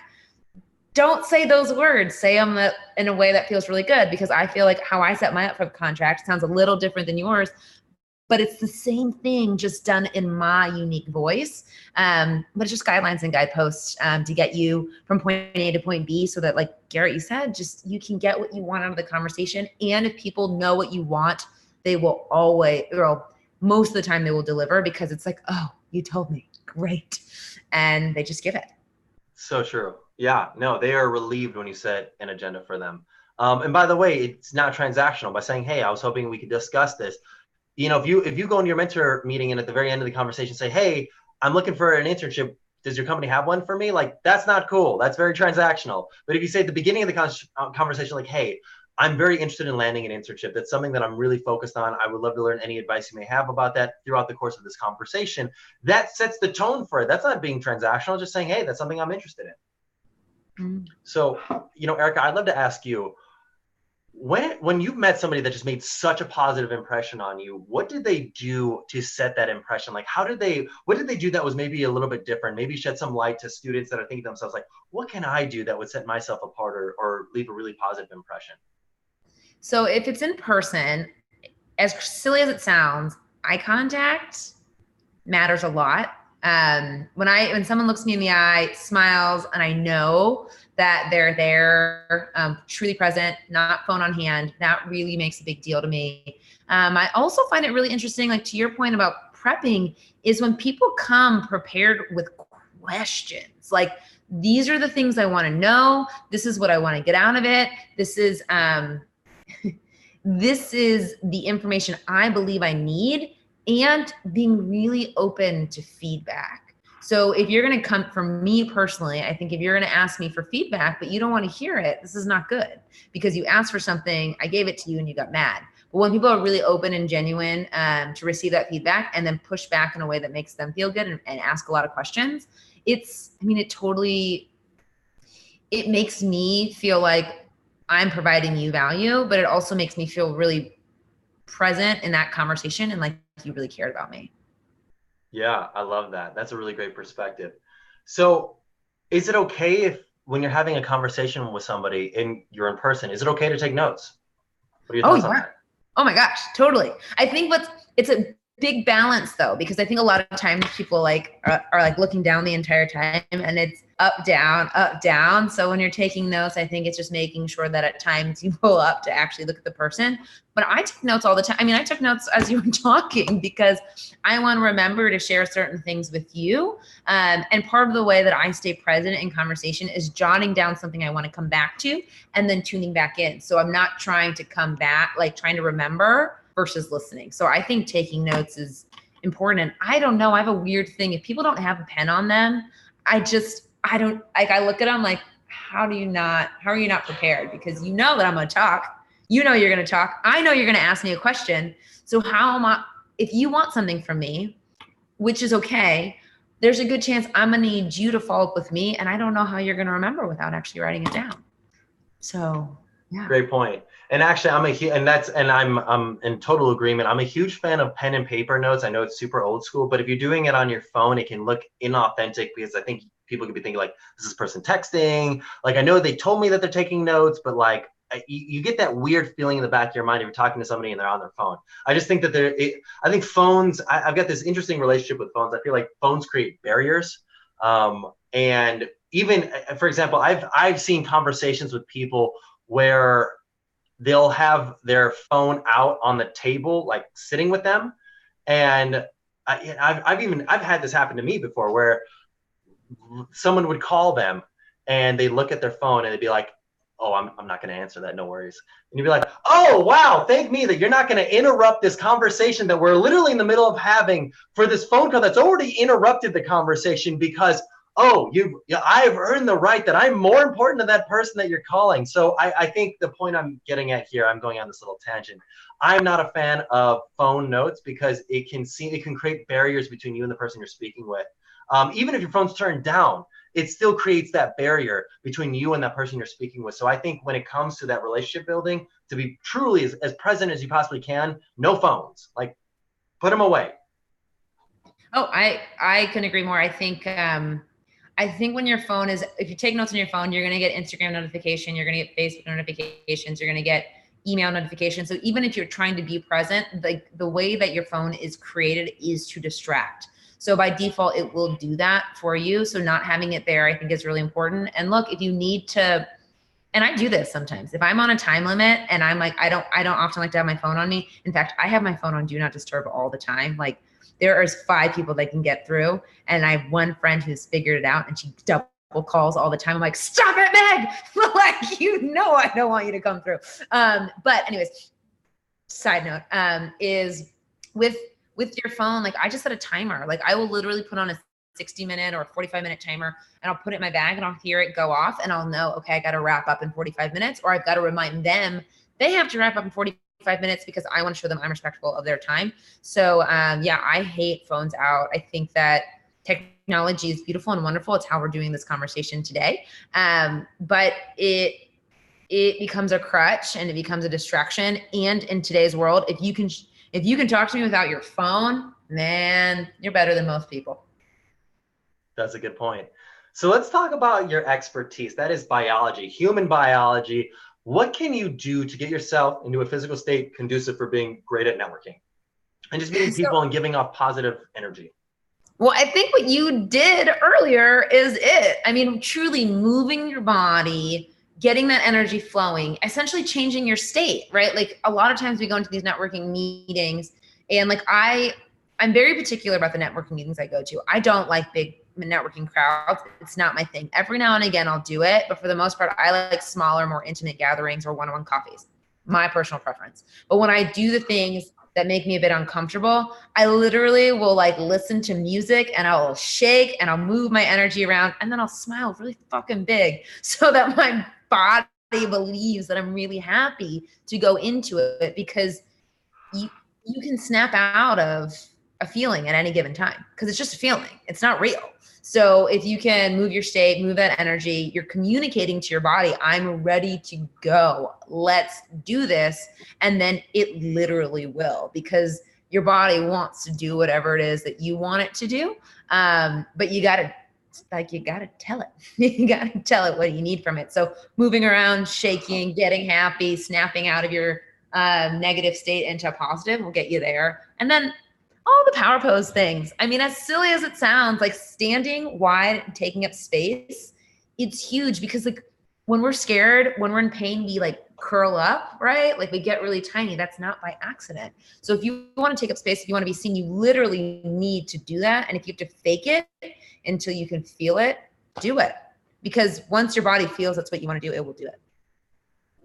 don't say those words. Say them in a way that feels really good, because I feel like how I set my up for the contract sounds a little different than yours, but it's the same thing, just done in my unique voice. But it's just guidelines and guideposts to get you from point A to point B, so that, like Garrett, you said, just you can get what you want out of the conversation. And if people know what you want, they will always, or most of the time they will deliver, because it's like, oh, you told me, great. And they just give it. So true. Yeah, no, they are relieved when you set an agenda for them. And by the way, it's not transactional. By saying, hey, I was hoping we could discuss this. You know, if you go into your mentor meeting and at the very end of the conversation say, hey, I'm looking for an internship, does your company have one for me? Like, that's not cool. That's very transactional. But if you say at the beginning of the conversation, like, hey, I'm very interested in landing an internship. That's something that I'm really focused on. I would love to learn any advice you may have about that throughout the course of this conversation. That sets the tone for it. That's not being transactional, just saying, hey, that's something I'm interested in. Mm. So, you know, Erica, I'd love to ask you, when you've met somebody that just made such a positive impression on you, what did they do to set that impression? Like, what did they do that was maybe a little bit different? Maybe shed some light to students that are thinking to themselves, like, what can I do that would set myself apart or leave a really positive impression? So if it's in person, as silly as it sounds, eye contact matters a lot. When someone looks me in the eye, smiles, and I know that they're there, truly present, not phone on hand, that really makes a big deal to me. I also find it really interesting, like to your point about prepping, is when people come prepared with questions. Like, these are the things I want to know. This is what I want to get out of it. This is this is the information I believe I need, and being really open to feedback. So if you're going to come from me personally, I think if you're going to ask me for feedback, but you don't want to hear it, this is not good, because you asked for something, I gave it to you, and you got mad. But when people are really open and genuine to receive that feedback and then push back in a way that makes them feel good and ask a lot of questions, it makes me feel like I'm providing you value, but it also makes me feel really present in that conversation and like you really cared about me. Yeah, I love that. That's a really great perspective. So is it okay if, when you're having a conversation with somebody and you're in person, is it okay to take notes? What are your thoughts on that? Oh my gosh, totally. I think it's a big balance though, because I think a lot of times people are like looking down the entire time, and it's up, down. So when you're taking notes, I think it's just making sure that at times you pull up to actually look at the person. But I take notes all the time. I mean, I took notes as you were talking because I want to remember to share certain things with you. And part of the way that I stay present in conversation is jotting down something I want to come back to and then tuning back in. So I'm not trying to come back, like trying to remember versus listening. So I think taking notes is important. And I don't know, I have a weird thing. If people don't have a pen on them, I look at them like, how are you not prepared? Because you know that I'm going to talk. You know you're going to talk. I know you're going to ask me a question. So if you want something from me, which is okay, there's a good chance I'm going to need you to follow up with me. And I don't know how you're going to remember without actually writing it down. So, yeah. Great point. And actually, I'm in total agreement. I'm a huge fan of pen and paper notes. I know it's super old school, but if you're doing it on your phone, it can look inauthentic, because I think people could be thinking like, is this person texting? Like, I know they told me that they're taking notes, but like, you get that weird feeling in the back of your mind if you're talking to somebody and they're on their phone. I just think that I think phones, I've got this interesting relationship with phones. I feel like phones create barriers. And even, for example, I've seen conversations with people where they'll have their phone out on the table, like sitting with them. And I've had this happen to me before, where someone would call them and they look at their phone and they'd be like, oh, I'm not going to answer that. No worries. And you'd be like, oh, wow, thank me that you're not going to interrupt this conversation that we're literally in the middle of having for this phone call that's already interrupted the conversation, because, oh, I've earned the right that I'm more important to that person that you're calling. So I think the point I'm getting at here, I'm going on this little tangent. I'm not a fan of phone notes because it can create barriers between you and the person you're speaking with. Even if your phone's turned down, it still creates that barrier between you and that person you're speaking with. So I think when it comes to that relationship building, to be truly as present as you possibly can, no phones, like put them away. Oh, I couldn't agree more. I think when your phone if you take notes on your phone, you're going to get Instagram notification, you're going to get Facebook notifications, you're going to get email notifications. So even if you're trying to be present, like the way that your phone is created is to distract. So by default, it will do that for you. So not having it there, I think, is really important. And look, if you need to, and I do this sometimes, if I'm on a time limit and I'm like, I don't often like to have my phone on me. In fact, I have my phone on do not disturb all the time. Like there is 5 people that can get through. And I have one friend who's figured it out and she double calls all the time. I'm like, stop it, Meg. Like, you know, I don't want you to come through. But anyways, side note, is with your phone, like I just set a timer. Like I will literally put on a 60-minute or 45-minute timer and I'll put it in my bag and I'll hear it go off and I'll know, okay, I got to wrap up in 45 minutes, or I've got to remind them they have to wrap up in 45 minutes because I want to show them I'm respectful of their time. So yeah, I hate phones out. I think that technology is beautiful and wonderful. It's how we're doing this conversation today. But it becomes a crutch and it becomes a distraction. And in today's world, if you can talk to me without your phone, man, you're better than most people. That's a good point. So let's talk about your expertise. That is biology, human biology. What can you do to get yourself into a physical state conducive for being great at networking and just meeting people and giving off positive energy? Well, I think what you did earlier is it. I mean, truly moving your body, getting that energy flowing, essentially changing your state, right? Like a lot of times we go into these networking meetings and like I'm very particular about the networking meetings I go to. I don't like big networking crowds. It's not my thing. Every now and again, I'll do it. But for the most part, I like smaller, more intimate gatherings or one-on-one coffees, my personal preference. But when I do the things that make me a bit uncomfortable, I literally will like listen to music and I'll shake and I'll move my energy around and then I'll smile really fucking big so that my body believes that I'm really happy to go into it, because you can snap out of a feeling at any given time because it's just a feeling. It's not real. So if you can move your state, move that energy, you're communicating to your body, I'm ready to go. Let's do this. And then it literally will, because your body wants to do whatever it is that you want it to do. But you got to tell it. You got to tell it what you need from it. So moving around, shaking, getting happy, snapping out of your negative state into a positive will get you there. And then all the power pose things. I mean, as silly as it sounds, like standing wide and taking up space, it's huge because like when we're scared, when we're in pain, we like curl up, right? Like we get really tiny. That's not by accident. So if you want to take up space, if you want to be seen, you literally need to do that. And if you have to fake it until you can feel it, do it. Because once your body feels that's what you want to do, it will do it.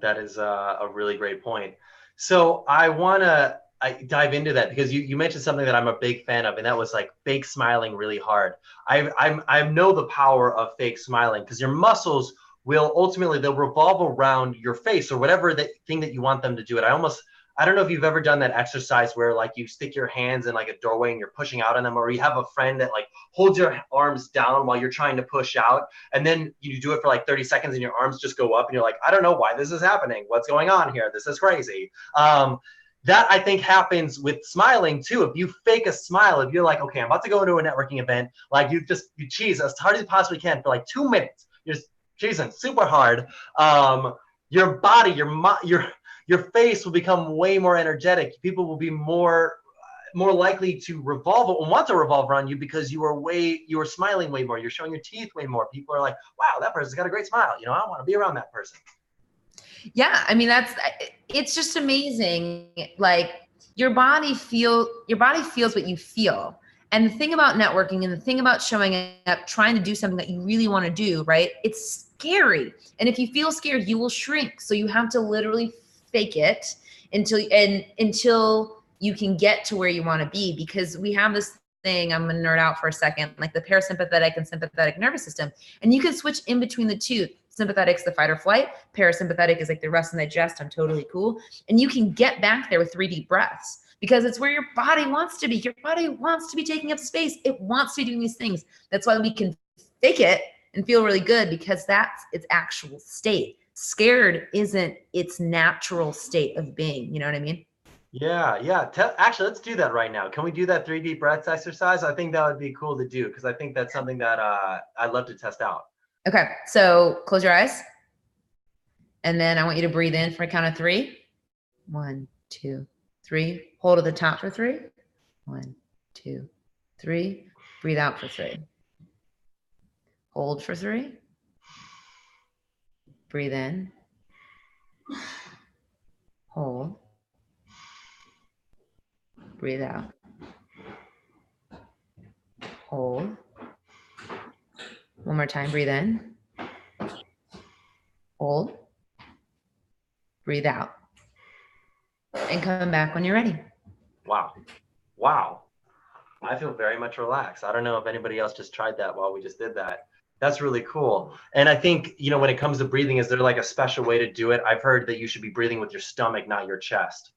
That is a really great point. So I want to dive into that because you mentioned something that I'm a big fan of, and that was like fake smiling really hard. I know the power of fake smiling because your muscles will ultimately, they'll revolve around your face or whatever the thing that you want them to do it. I don't know if you've ever done that exercise where like you stick your hands in like a doorway and you're pushing out on them, or you have a friend that like holds your arms down while you're trying to push out, and then you do it for like 30 seconds and your arms just go up and you're like, I don't know why this is happening. What's going on here? This is crazy. That I think happens with smiling too. If you fake a smile, if you're like, okay, I'm about to go into a networking event, like you cheese as hard as you possibly can for like 2 minutes. You're just cheesing super hard. Your body, your face will become way more energetic. People will be more likely to revolve and want to revolve around you because you are smiling way more. You're showing your teeth way more. People are like, wow, that person's got a great smile. You know, I want to be around that person. Yeah, I mean, it's just amazing. Like your body feels what you feel. And the thing about networking and the thing about showing up, trying to do something that you really want to do, right? It's scary. And if you feel scared, you will shrink. So you have to literally fake it until you can get to where you want to be, because we have this thing, I'm going to nerd out for a second, like the parasympathetic and sympathetic nervous system. And you can switch in between the two. Sympathetic is the fight or flight. Parasympathetic is like the rest and digest. I'm totally cool. And you can get back there with 3 deep breaths because it's where your body wants to be. Your body wants to be taking up space. It wants to be doing these things. That's why we can fake it and feel really good, because that's its actual state. Scared isn't its natural state of being. You know what I mean? Yeah. Actually, let's do that right now. Can we do that 3 deep breaths exercise? I think that would be cool to do because I think that's something that I'd love to test out. Okay, so close your eyes. And then I want you to breathe in for a count of 3. 1, 2, 3. Hold at the top for 3. 1, 2, 3. Breathe out for 3. Hold for 3. Breathe in. Hold. Breathe out. Hold. One more time. Breathe in. Hold. Breathe out. And come back when you're ready. Wow. Wow. I feel very much relaxed. I don't know if anybody else just tried that while we just did that. That's really cool. And I think, when it comes to breathing, is there like a special way to do it? I've heard that you should be breathing with your stomach, not your chest.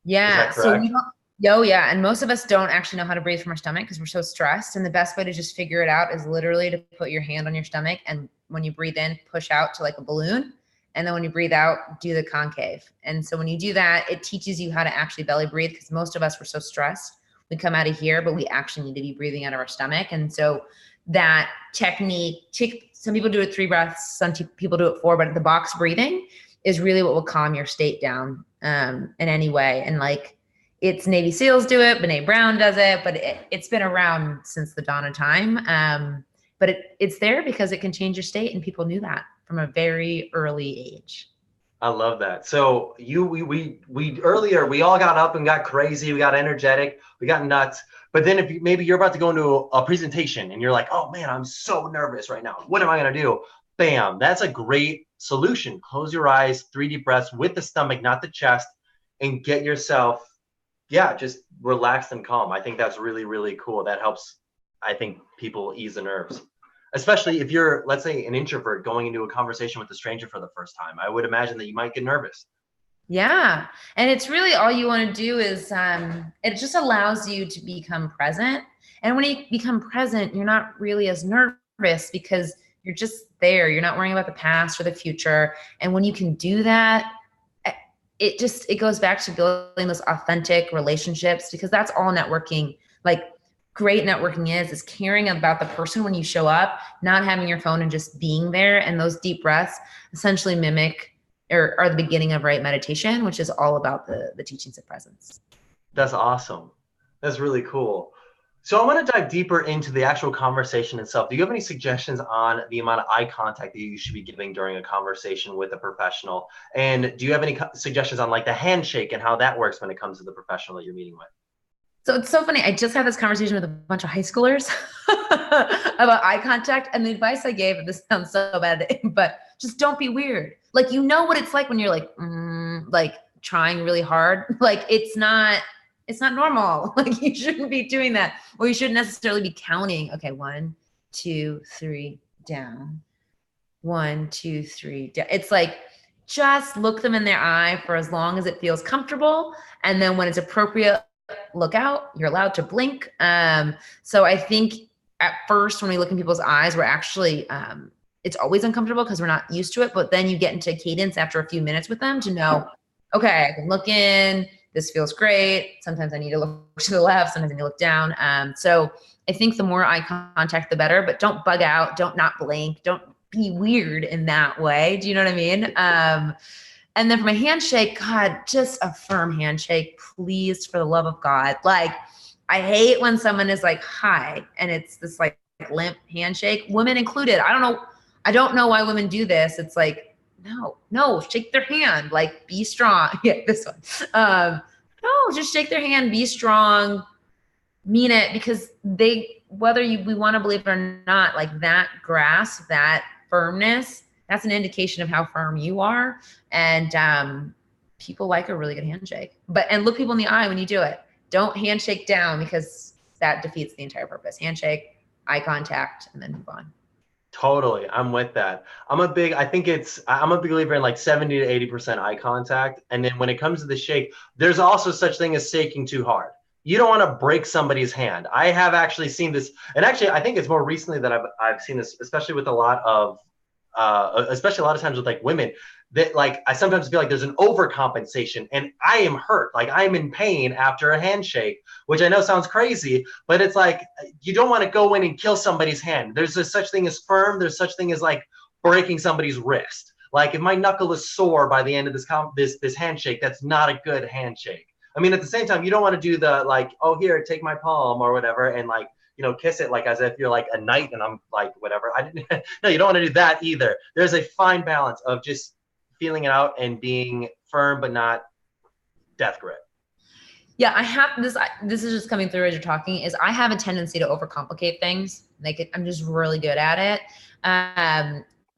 Yeah. Is that correct? Yeah. And most of us don't actually know how to breathe from our stomach because we're so stressed. And the best way to just figure it out is literally to put your hand on your stomach. And when you breathe in, push out to like a balloon. And then when you breathe out, do the concave. And so when you do that, it teaches you how to actually belly breathe because most of us were so stressed. We come out of here, but we actually need to be breathing out of our stomach. And so that technique, some people do it 3 breaths, some people do it 4, but the box breathing is really what will calm your state down in any way. And like it's Navy SEALs do it, Brene Brown does it, but it's been around since the dawn of time. But it's there because it can change your state, and people knew that from a very early age. I love that. So we earlier, we all got up and got crazy. We got energetic. We got nuts. But then if maybe you're about to go into a presentation and you're like, oh man, I'm so nervous right now. What am I going to do? Bam. That's a great solution. Close your eyes, 3 deep breaths with the stomach, not the chest, and get yourself, just relaxed and calm. I think that's really, really cool. That helps, I think, people ease the nerves. Especially if you're, let's say, an introvert going into a conversation with a stranger for the first time. I would imagine that you might get nervous. Yeah. And it's really all you want to do is, it just allows you to become present. And when you become present, you're not really as nervous because you're just there. You're not worrying about the past or the future. And when you can do that, it goes back to building those authentic relationships, because that's all networking, like great networking is caring about the person when you show up, not having your phone and just being there. And those deep breaths essentially mimic or are the beginning of right meditation, which is all about the teachings of presence. That's awesome. That's really cool. So I want to dive deeper into the actual conversation itself. Do you have any suggestions on the amount of eye contact that you should be giving during a conversation with a professional? And do you have any suggestions on like the handshake and how that works when it comes to the professional that you're meeting with? So it's so funny. I just had this conversation with a bunch of high schoolers about eye contact, and the advice I gave, this sounds so bad, but just don't be weird. Like, you know what it's like when you're like trying really hard. Like it's not normal. Like you shouldn't be doing that, or you shouldn't necessarily be counting. Okay, 1, 2, 3, down. 1, 2, 3, down. It's like, just look them in their eye for as long as it feels comfortable. And then when it's appropriate, look out. You're allowed to blink. So I think at first when we look in people's eyes, we're actually, it's always uncomfortable because we're not used to it. But then you get into cadence after a few minutes with them to know, okay, I can look in. This feels great. Sometimes I need to look to the left. Sometimes I need to look down. So I think the more eye contact, the better. But don't bug out. Don't not blink. Don't be weird in that way. Do you know what I mean? And then from a handshake, God, just a firm handshake, please, for the love of God. Like, I hate when someone is like, hi, and it's this like limp handshake, women included. I don't know why women do this. It's like, no, shake their hand, like be strong. Yeah, this one. No, just shake their hand, be strong, mean it, because whether we want to believe it or not, like that grasp, that firmness, that's an indication of how firm you are. And people like a really good handshake. And look people in the eye when you do it. Don't handshake down, because that defeats the entire purpose. Handshake, eye contact, and then move on. Totally. I'm with that. I'm a big believer in like 70 to 80% eye contact. And then when it comes to the shake, there's also such thing as shaking too hard. You don't want to break somebody's hand. I have actually seen this. And actually, I think it's more recently that I've seen this, especially with a lot of times with like women, that like I sometimes feel like there's an overcompensation and I am hurt, like I'm in pain after a handshake, which I know sounds crazy, but it's like you don't want to go in and kill somebody's hand. There's such thing as firm. There's such thing as like breaking somebody's wrist. Like if my knuckle is sore by the end of this handshake, that's not a good handshake. I mean, at the same time, you don't want to do the like, oh, here, take my palm or whatever, and like, you know, kiss it like as if you're like a knight and I'm like whatever. I didn't. No, you don't want to do that either. There's a fine balance of just feeling it out and being firm but not death grip. Yeah, I have this. This is just coming through as you're talking. Is I have a tendency to overcomplicate things. Like I'm just really good at it.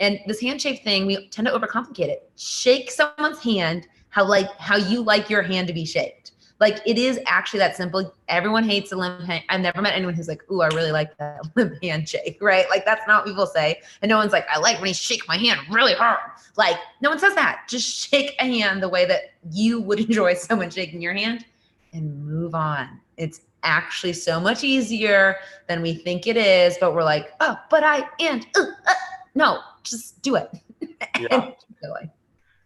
And this handshake thing, we tend to overcomplicate it. Shake someone's hand how you like your hand to be shaked. Like it is actually that simple. Everyone hates a limp hand. I've never met anyone who's like, ooh, I really like that limp handshake, right? Like that's not what people say. And no one's like, I like when you shake my hand really hard. Like no one says that. Just shake a hand the way that you would enjoy someone shaking your hand and move on. It's actually so much easier than we think it is, but we're like, oh, but no, just do it. Yeah.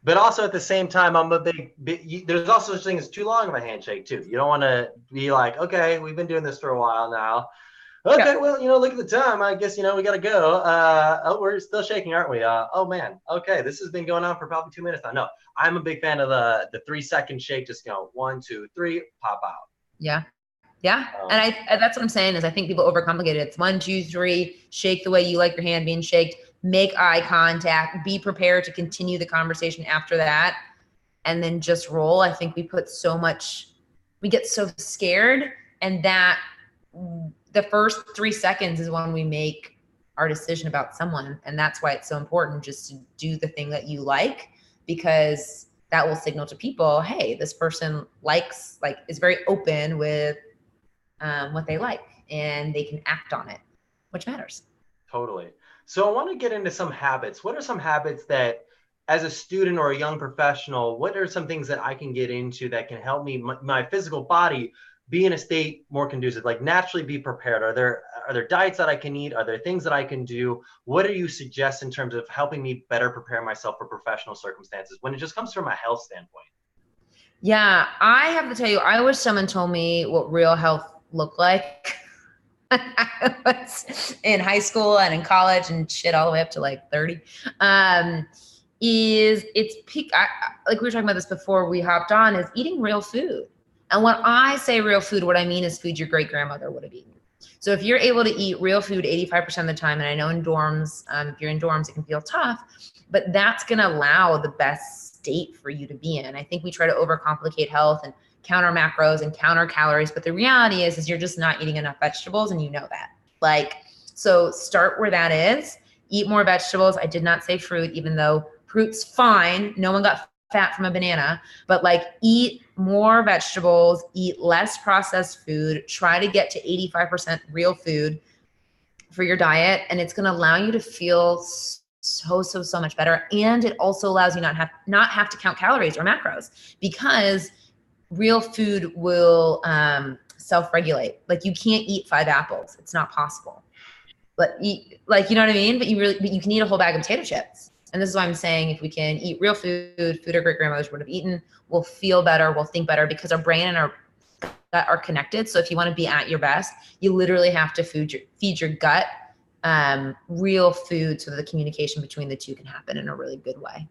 But also at the same time, I'm a big there's also such thing as too long of a handshake too. You don't want to be like, okay, we've been doing this for a while now. Okay, yeah. Well, you know, look at the time. I guess, you know, we got to go. Oh, we're still shaking, aren't we? Oh man. Okay. This has been going on for probably 2 minutes now. No, I'm a big fan of the 3-second shake. Just, you know, 1, 2, 3, pop out. Yeah. Yeah. And that's what I'm saying is I think people overcomplicate it. It's 1, 2, 3, shake the way you like your hand being shaked, make eye contact, be prepared to continue the conversation after that, and then just roll. I think we get so scared, and that the first 3 seconds is when we make our decision about someone. And that's why it's so important just to do the thing that you like, because that will signal to people, hey, this person is very open with what they like, and they can act on it, which matters. Totally. So I want to get into some habits. What are some habits that, as a student or a young professional, what are some things that I can get into that can help me, my physical body, be in a state more conducive, like naturally be prepared? Are there diets that I can eat? Are there things that I can do? What do you suggest in terms of helping me better prepare myself for professional circumstances when it just comes from a health standpoint? Yeah, I have to tell you, I wish someone told me what real health looked like. I was in high school and in college and shit all the way up to like 30. It's peak. Like we were talking about this before we hopped on, is eating real food. And when I say real food, what I mean is food your great grandmother would have eaten. So if you're able to eat real food 85% of the time, and I know in dorms, if you're in dorms, it can feel tough, but that's going to allow the best state for you to be in. I think we try to overcomplicate health and counter macros and counter calories, but the reality is you're just not eating enough vegetables, and you know that. Like, so start where that is. Eat more vegetables. I did not say fruit, even though fruit's fine. No one got fat from a banana, but like eat more vegetables, eat less processed food, try to get to 85% real food for your diet. And it's going to allow you to feel so much better. And it also allows you not have to count calories or macros, because real food will self-regulate. Like you can't eat 5 apples. It's not possible. But you know what I mean? But you can eat a whole bag of potato chips. And this is why I'm saying if we can eat real food our great grandmothers would have eaten, we'll feel better, we'll think better, because our brain and our gut are connected. So if you want to be at your best, you literally have to feed your gut real food, so that the communication between the two can happen in a really good way.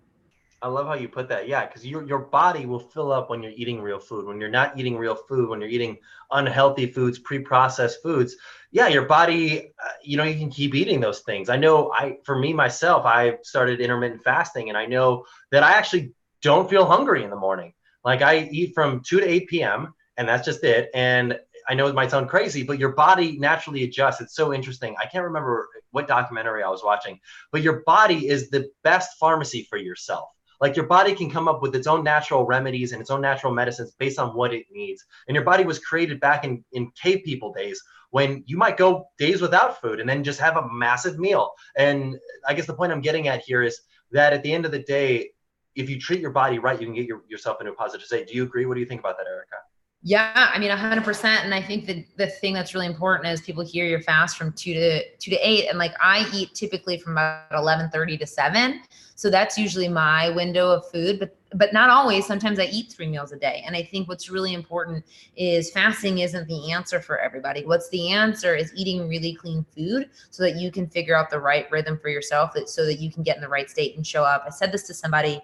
I love how you put that. Yeah, because your body will fill up when you're eating real food. When you're not eating real food, when you're eating unhealthy foods, pre-processed foods, yeah, your body, you can keep eating those things. I know for me, myself, I started intermittent fasting, and I know that I actually don't feel hungry in the morning. Like I eat from 2 to 8 p.m. and that's just it. And I know it might sound crazy, but your body naturally adjusts. It's so interesting. I can't remember what documentary I was watching, but your body is the best pharmacy for yourself. Like your body can come up with its own natural remedies and its own natural medicines based on what it needs. And your body was created back in cave people days, when you might go days without food and then just have a massive meal. And I guess the point I'm getting at here is that at the end of the day, if you treat your body right, you can get yourself into a positive state. Do you agree? What do you think about that, Erica? Yeah, I mean, 100%. And I think that the thing that's really important is people hear your fast from 2 to 8. And like I eat typically from about 11:30 to 7. So that's usually my window of food. But but not always. Sometimes I eat 3 meals a day. And I think what's really important is fasting isn't the answer for everybody. What's the answer is eating really clean food so that you can figure out the right rhythm for yourself, so that you can get in the right state and show up. I said this to somebody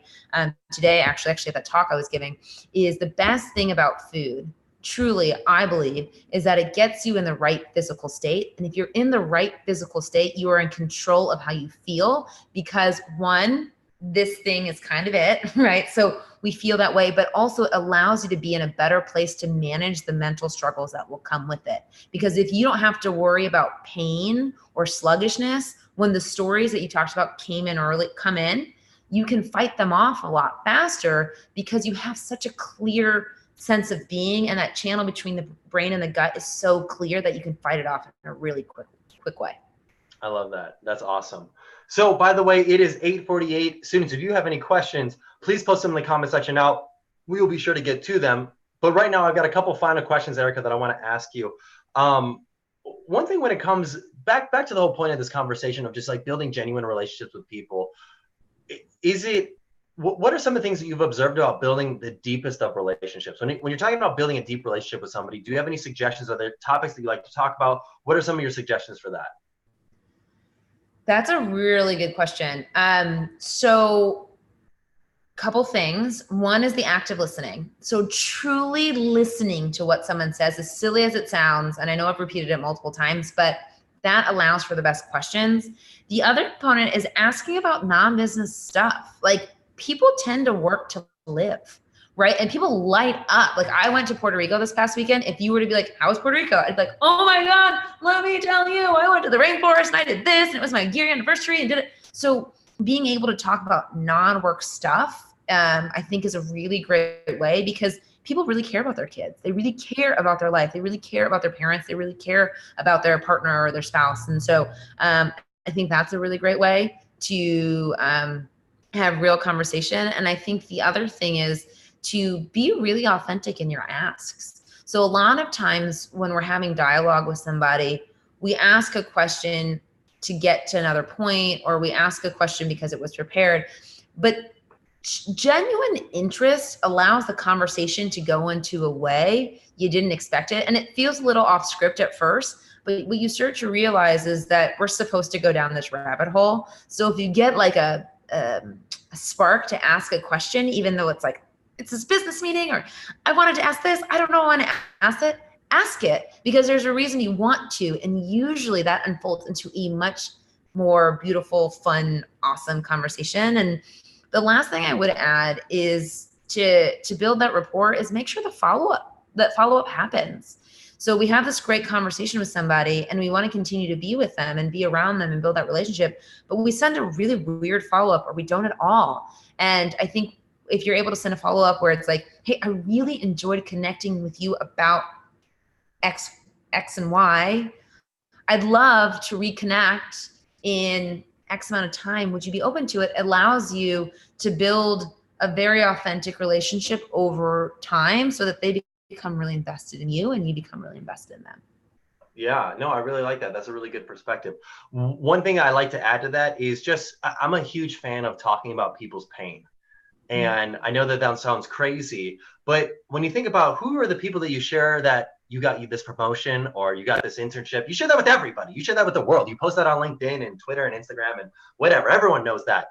today, actually at that talk I was giving, is the best thing about food, truly, I believe, is that it gets you in the right physical state. And if you're in the right physical state, you are in control of how you feel, because one, this thing is kind of it, right? So we feel that way, but also it allows you to be in a better place to manage the mental struggles that will come with it. Because if you don't have to worry about pain or sluggishness, when the stories that you talked about come in, you can fight them off a lot faster because you have such a clear sense of being, and that channel between the brain and the gut is so clear that you can fight it off in a really quick way. I love that. That's awesome. So by the way, it is 8:48. Students, if you have any questions, please post them in the comment section. Now, we will be sure to get to them. But right now, I've got a couple final questions, Erica, that I want to ask you. One thing when it comes back to the whole point of this conversation of just like building genuine relationships with people, what are some of the things that you've observed about building the deepest of relationships? When you're talking about building a deep relationship with somebody, do you have any suggestions? Are there topics that you like to talk about? What are some of your suggestions for that? That's a really good question. So couple things. One is the active listening. So truly listening to what someone says, as silly as it sounds, and I know I've repeated it multiple times, but that allows for the best questions. The other component is asking about non-business stuff. Like, people tend to work to live, right? And people light up. Like, I went to Puerto Rico this past weekend. If you were to be like, how was Puerto Rico? I'd be like, oh my God, let me tell you, I went to the rainforest and I did this, and it was my year anniversary and did it. So being able to talk about non-work stuff, I think is a really great way, because people really care about their kids. They really care about their life. They really care about their parents. They really care about their partner or their spouse. And so I think that's a really great way to have real conversation. And I think the other thing is to be really authentic in your asks. So a lot of times when we're having dialogue with somebody, we ask a question to get to another point, or we ask a question because it was prepared. But genuine interest allows the conversation to go into a way you didn't expect it. And it feels a little off script at first, but what you start to realize is that we're supposed to go down this rabbit hole. So if you get like a spark to ask a question, even though it's like, it's this business meeting, or I wanted to ask this, I don't know, I want to ask it because there's a reason you want to. And usually that unfolds into a much more beautiful, fun, awesome conversation. And the last thing I would add is to build that rapport is make sure that follow-up happens. So we have this great conversation with somebody and we want to continue to be with them and be around them and build that relationship, but we send a really weird follow-up or we don't at all. And I think if you're able to send a follow-up where it's like, hey, I really enjoyed connecting with you about X and Y. I'd love to reconnect in X amount of time. Would you be open to it? Allows you to build a very authentic relationship over time so that they become really invested in you and you become really invested in them. Yeah, no, I really like that. That's a really good perspective. One thing I like to add to that is just, I'm a huge fan of talking about people's pain. And I know that sounds crazy, but when you think about who are the people that you share that you got this promotion or you got this internship, you share that with everybody. You share that with the world. You post that on LinkedIn and Twitter and Instagram and whatever. Everyone knows that.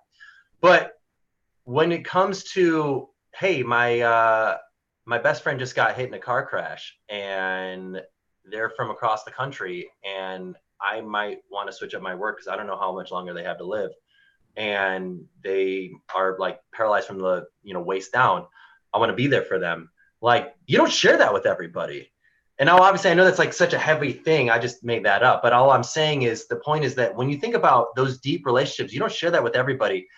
But when it comes to, hey, my best friend just got hit in a car crash and they're from across the country and I might want to switch up my work because I don't know how much longer they have to live. And they are like paralyzed from the waist down. I want to be there for them. Like, you don't share that with everybody. And now obviously I know that's like such a heavy thing. I just made that up. But all I'm saying is the point is that when you think about those deep relationships, you don't share that with everybody.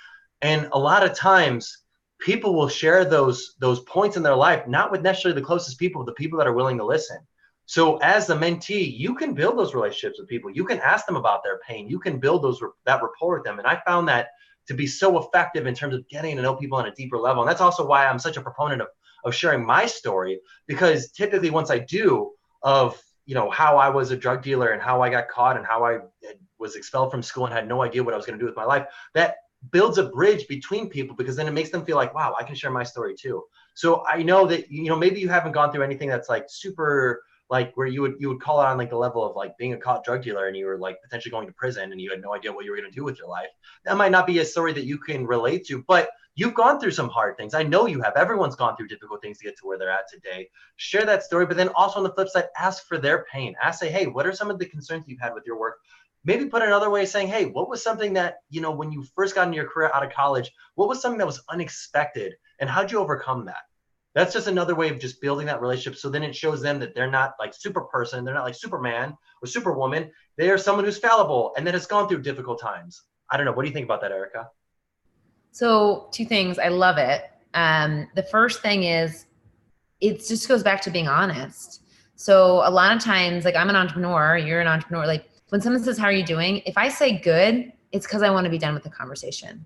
And a lot of times people will share those points in their life, not with necessarily the closest people, but the people that are willing to listen. So as the mentee, you can build those relationships with people. You can ask them about their pain. You can build that rapport with them. And I found that to be so effective in terms of getting to know people on a deeper level. And that's also why I'm such a proponent of sharing my story, because typically once I do of, how I was a drug dealer and how I got caught and how I was expelled from school and had no idea what I was going to do with my life, that builds a bridge between people, because then it makes them feel like, wow, I can share my story too. So I know that, maybe you haven't gone through anything that's like super, like where you would call it on like the level of like being a caught drug dealer and you were like potentially going to prison and you had no idea what you were going to do with your life. That might not be a story that you can relate to, but you've gone through some hard things. I know you have. Everyone's gone through difficult things to get to where they're at today. Share that story, but then also on the flip side, ask for their pain. Say, hey, what are some of the concerns you've had with your work? Maybe put another way of saying, hey, what was something that, when you first got into your career out of college, what was something that was unexpected and how'd you overcome that? That's just another way of just building that relationship. So then it shows them that they're not like super person. They're not like Superman or Superwoman. They are someone who's fallible and that has gone through difficult times. I don't know. What do you think about that, Erica? So 2 things. I love it. The first thing is it just goes back to being honest. So a lot of times, like I'm an entrepreneur, you're an entrepreneur. Like when someone says, how are you doing? If I say good, it's because I want to be done with the conversation.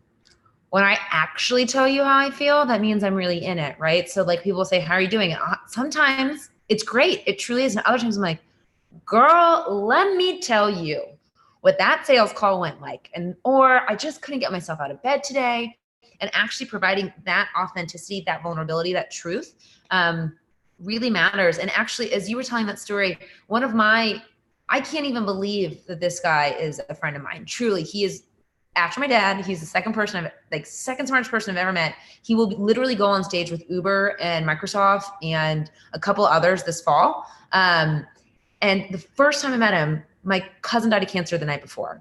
When I actually tell you how I feel, that means I'm really in it, right? So like people say, how are you doing? Sometimes it's great. It truly is. And other times I'm like, girl, let me tell you what that sales call went like. Or I just couldn't get myself out of bed today. And actually providing that authenticity, that vulnerability, that truth really matters. And actually, as you were telling that story, I can't even believe that this guy is a friend of mine. Truly, he is, after my dad, he's the second smartest person I've ever met. He will literally go on stage with Uber and Microsoft and a couple others this fall. And the first time I met him, my cousin died of cancer the night before.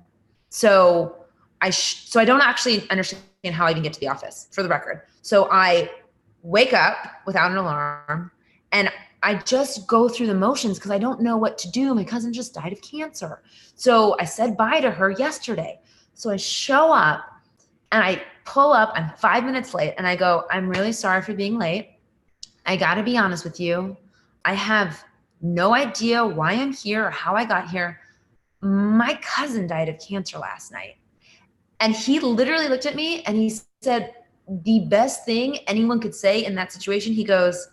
So I don't actually understand how I even get to the office, for the record. So I wake up without an alarm and I just go through the motions because I don't know what to do. My cousin just died of cancer. So I said bye to her yesterday. So I show up and I pull up, I'm 5 minutes late and I go, I'm really sorry for being late. I got to be honest with you. I have no idea why I'm here or how I got here. My cousin died of cancer last night. And he literally looked at me and he said, the best thing anyone could say in that situation, he goes,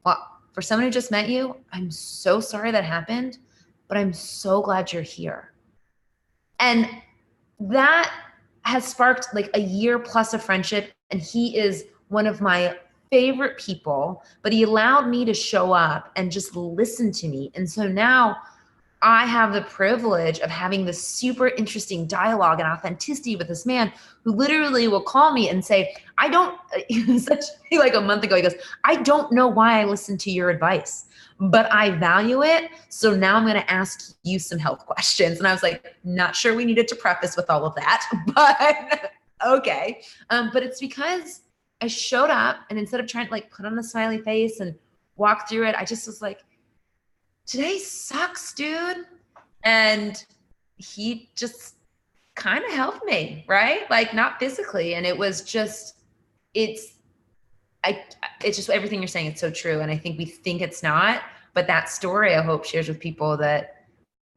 well, for someone who just met you, I'm so sorry that happened, but I'm so glad you're here. And that has sparked like a year plus of friendship. And he is one of my favorite people, but he allowed me to show up and just listen to me. And so now I have the privilege of having this super interesting dialogue and authenticity with this man who literally will call me and say, like a month ago, he goes, I don't know why I listened to your advice, but I value it. So now I'm going to ask you some health questions. And I was like, not sure we needed to preface with all of that, but okay. But it's because I showed up and instead of trying to like put on a smiley face and walk through it, I just was like, today sucks, dude. And he just kind of helped me, right? Like not physically. And it was just, it's just everything you're saying. It's so true. And I think we think it's not, but that story I hope shares with people that,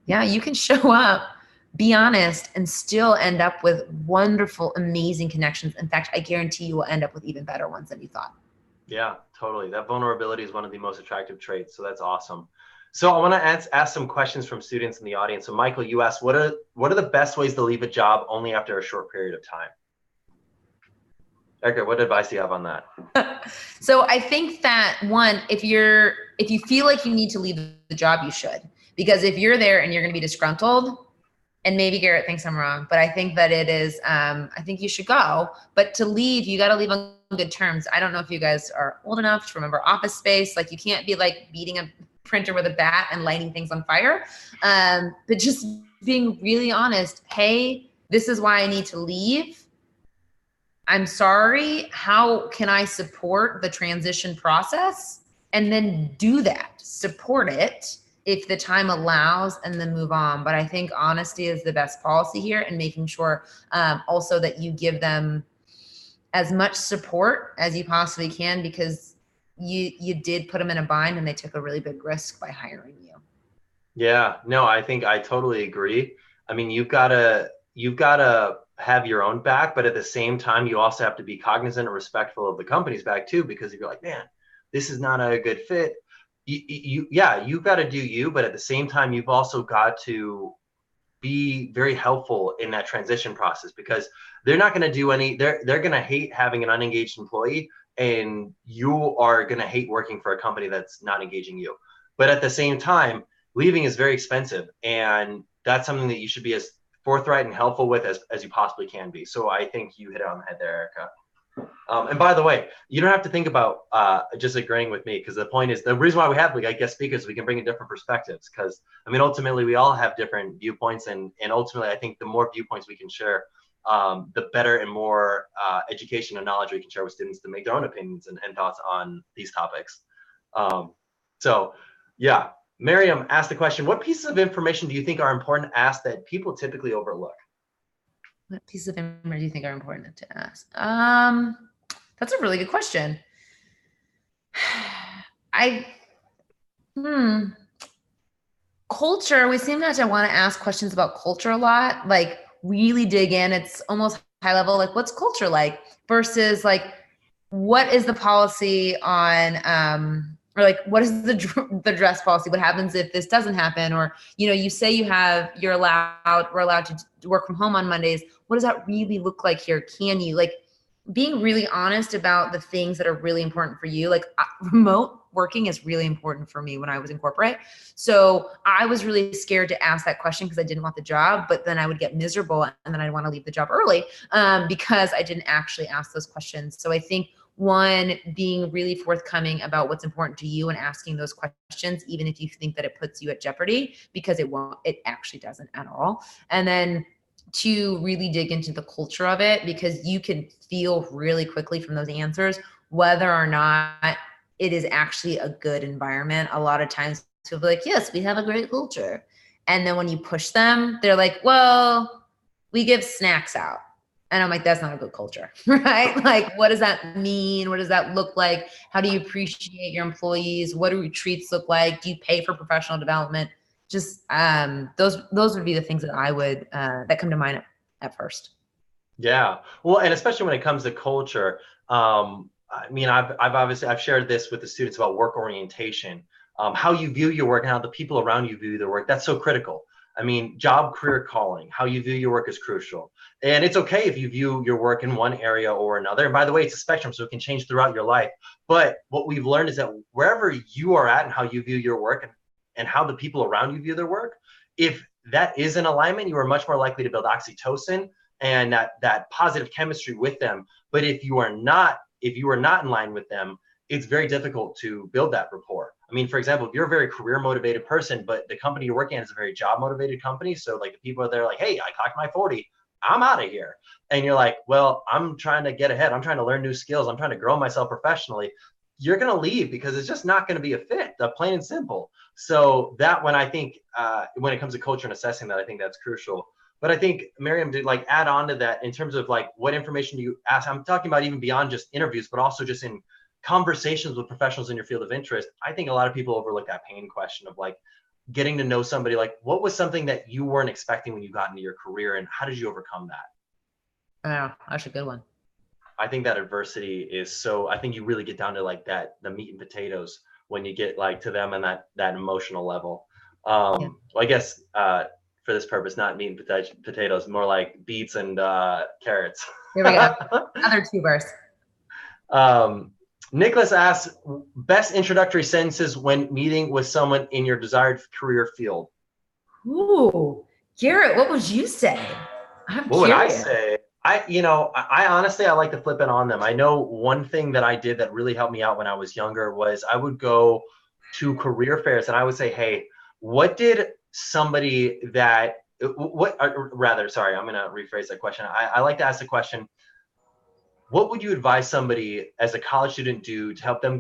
yeah, you can show up, be honest, and still end up with wonderful, amazing connections. In fact, I guarantee you will end up with even better ones than you thought. Yeah, totally. That vulnerability is one of the most attractive traits. So that's awesome. So I want to ask some questions from students in the audience. So Michael, you asked, what are the best ways to leave a job only after a short period of time? Erica, what advice do you have on that? So I think that one, if you feel like you need to leave the job, you should, because if you're there and you're going to be disgruntled, and maybe Garrett thinks I'm wrong, but I think that it is, I think you should go, but to leave, you got to leave on good terms. I don't know if you guys are old enough to remember Office Space. Like you can't be like beating a printer with a bat and lighting things on fire. But just being really honest, hey, this is why I need to leave. I'm sorry. How can I support the transition process? And then do that, support it if the time allows, and then move on. But I think honesty is the best policy here, and making sure also that you give them as much support as you possibly can, because you did put them in a bind and they took a really big risk by hiring you. Yeah, no, I think I totally agree. I mean, you've got to have your own back, but at the same time, you also have to be cognizant and respectful of the company's back too, because if you're like, man, this is not a good fit, you've got to do you, but at the same time, you've also got to be very helpful in that transition process, because they're not going to do they're going to hate having an unengaged employee, and you are going to hate working for a company that's not engaging you. But at the same time, leaving is very expensive, and that's something that you should be as forthright and helpful with as you possibly can be. So I think you hit it on the head there, Erica. And by the way, you don't have to think about just agreeing with me, because the point is, the reason why we have guest speakers, we can bring in different perspectives, because I mean, ultimately we all have different viewpoints, and ultimately I think the more viewpoints we can share, the better and more education and knowledge we can share with students to make their own opinions and thoughts on these topics. So yeah, Miriam asked the question, what pieces of information do you think are important to ask that people typically overlook? What pieces of information do you think are important to ask? That's a really good question. Culture, we seem to want to ask questions about culture a lot, like really dig in. It's almost high level, like what's culture like, versus like, what is the policy on, or like, what is the dress policy? What happens if this doesn't happen? Or, you know, you say we're allowed to work from home on Mondays. What does that really look like here? Can you, like, being really honest about the things that are really important for you? Like remote working is really important for me when I was in corporate. So I was really scared to ask that question because I didn't want the job, but then I would get miserable and then I'd want to leave the job early because I didn't actually ask those questions. So I think one, being really forthcoming about what's important to you and asking those questions, even if you think that it puts you at jeopardy, because it actually doesn't at all. And then to really dig into the culture of it, because you can feel really quickly from those answers whether or not it is actually a good environment. A lot of times people be like, yes, we have a great culture. And then when you push them, they're like, well, we give snacks out. And I'm like, that's not a good culture, right? Like, what does that mean? What does that look like? How do you appreciate your employees? What do retreats look like? Do you pay for professional development? Just those would be the things that I would that come to mind at first. Yeah, well, and especially when it comes to culture, I mean, I've shared this with the students about work orientation, how you view your work and how the people around you view their work. That's so critical. I mean, job career calling, how you view your work is crucial. And it's okay if you view your work in one area or another. And by the way, it's a spectrum, so it can change throughout your life. But what we've learned is that wherever you are at and how you view your work and how the people around you view their work, if that is in alignment, you are much more likely to build oxytocin and that positive chemistry with them. But if you are not in line with them, it's very difficult to build that rapport. I mean, for example, if you're a very career motivated person, but the company you're working at is a very job motivated company. So like the people are there like, hey, I clocked my 40, I'm out of here. And you're like, well, I'm trying to get ahead. I'm trying to learn new skills. I'm trying to grow myself professionally. You're going to leave because it's just not going to be a fit, plain and simple. So that when I think, when it comes to culture and assessing that, I think that's crucial. But I think Miriam did like add on to that in terms of like what information you ask. I'm talking about even beyond just interviews, but also just in conversations with professionals in your field of interest. I think a lot of people overlook that pain question of like getting to know somebody, like what was something that you weren't expecting when you got into your career and how did you overcome that? Yeah, that's a good one. I think that adversity is so, I think you really get down to like that, the meat and potatoes when you get like to them and that emotional level. Well, I guess for this purpose, not meat and potatoes, more like beets and carrots. There we go. Other tubers. Nicholas asks, best introductory sentences when meeting with someone in your desired career field. Ooh, Garrett, what would you say? What would I say? I honestly, I like to flip it on them. I know one thing that I did that really helped me out when I was younger was I would go to career fairs and I would say, hey, what did somebody that, sorry, I'm going to rephrase that question. I like to ask the question, what would you advise somebody as a college student do to help them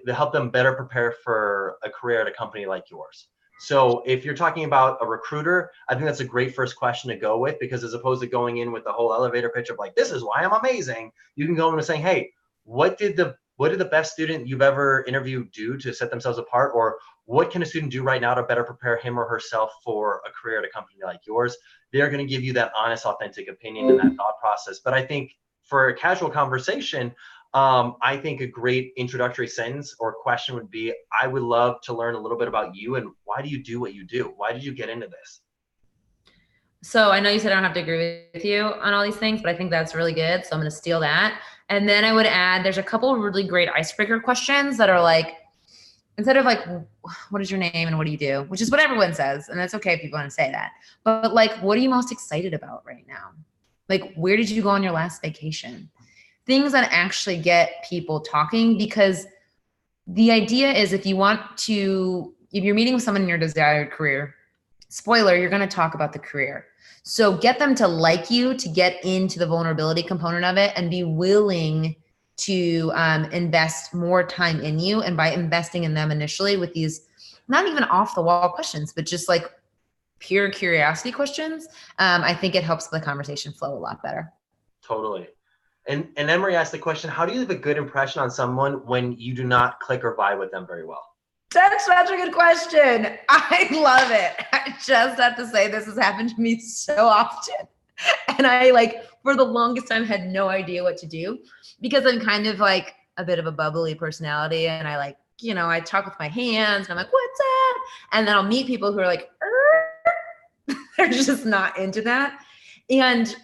help them better prepare for a career at a company like yours? So if you're talking about a recruiter, I think that's a great first question to go with, because as opposed to going in with the whole elevator pitch of like, this is why I'm amazing, you can go in and saying, hey, what did the best student you've ever interviewed do to set themselves apart? Or what can a student do right now to better prepare him or herself for a career at a company like yours? They're going to give you that honest, authentic opinion and that thought process. But I think for a casual conversation, I think a great introductory sentence or question would be, I would love to learn a little bit about you and why do you do what you do? Why did you get into this? So I know you said I don't have to agree with you on all these things, but I think that's really good. So I'm going to steal that. And then I would add, there's a couple of really great icebreaker questions that are like, instead of like, what is your name and what do you do? Which is what everyone says. And that's okay if people want to say that. But like, what are you most excited about right now? Like, where did you go on your last vacation? Things that actually get people talking, because the idea is if you're meeting with someone in your desired career, spoiler, you're going to talk about the career. So get them to like you, to get into the vulnerability component of it and be willing to invest more time in you. And by investing in them initially with these, not even off the wall questions, but just like pure curiosity questions, I think it helps the conversation flow a lot better. Totally. And Emery asked the question, how do you leave a good impression on someone when you do not click or vibe with them very well? That's such a good question. I love it. I just have to say this has happened to me so often. And I for the longest time had no idea what to do, because I'm kind of like a bit of a bubbly personality. And I I talk with my hands and I'm like, what's up? And then I'll meet people who are like, they're just not into that. And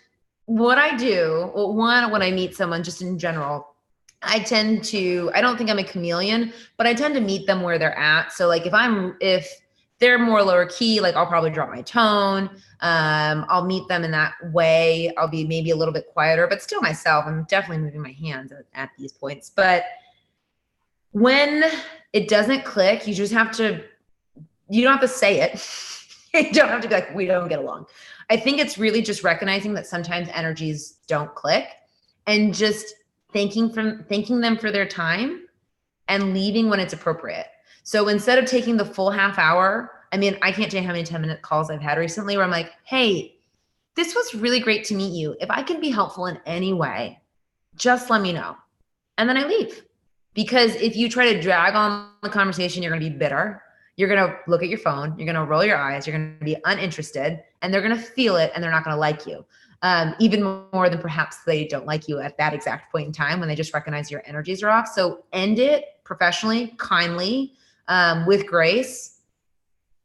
what I do, well, one, when I meet someone just in general, I don't think I'm a chameleon, but I tend to meet them where they're at. So like if they're more lower key, like I'll probably drop my tone. I'll meet them in that way. I'll be maybe a little bit quieter, but still myself. I'm definitely moving my hands at these points. But when it doesn't click, you don't have to say it. You don't have to be like, we don't get along. I think it's really just recognizing that sometimes energies don't click and just thanking them for their time and leaving when it's appropriate. So instead of taking the full half hour, I can't tell you how many 10-minute calls I've had recently where I'm like, hey, this was really great to meet you. If I can be helpful in any way, just let me know. And then I leave. Because if you try to drag on the conversation, you're going to be bitter. You're going to look at your phone. You're going to roll your eyes. You're going to be uninterested, and they're going to feel it, and they're not going to like you. Even more than perhaps they don't like you at that exact point in time when they just recognize your energies are off. So end it professionally, kindly, with grace,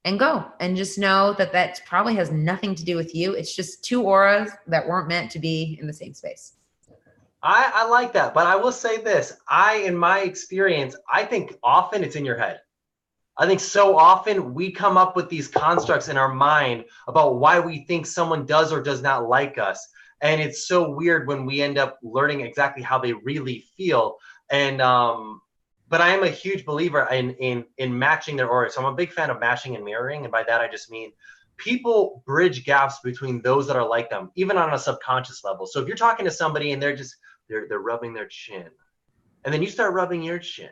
and go. And just know that probably has nothing to do with you. It's just two auras that weren't meant to be in the same space. I like that, but I will say this. In my experience, I think often it's in your head. I think so often we come up with these constructs in our mind about why we think someone does or does not like us. And it's so weird when we end up learning exactly how they really feel. And but I am a huge believer in matching their aura. So I'm a big fan of matching and mirroring. And by that, I just mean people bridge gaps between those that are like them, even on a subconscious level. So if you're talking to somebody and they're rubbing their chin, and then you start rubbing your chin,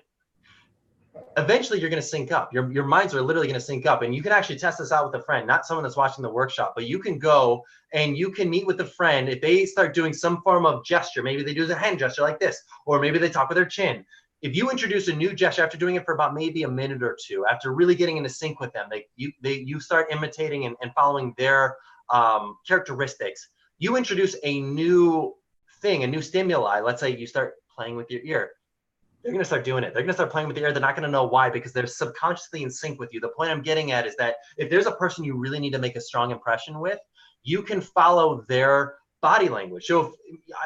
eventually you're going to sync up. Your minds are literally going to sync up. And you can actually test this out with a friend, not someone that's watching the workshop, but you can go and you can meet with a friend. If they start doing some form of gesture, maybe they do a hand gesture like this, or maybe they talk with their chin. If you introduce a new gesture after doing it for about maybe a minute or two, after really getting into sync with them, you start imitating and following their characteristics. You introduce a new thing, a new stimuli. Let's say you start playing with your ear. They're going to start doing it. They're going to start playing with the air. They're not going to know why, because they're subconsciously in sync with you. The point I'm getting at is that if there's a person you really need to make a strong impression with, you can follow their body language. So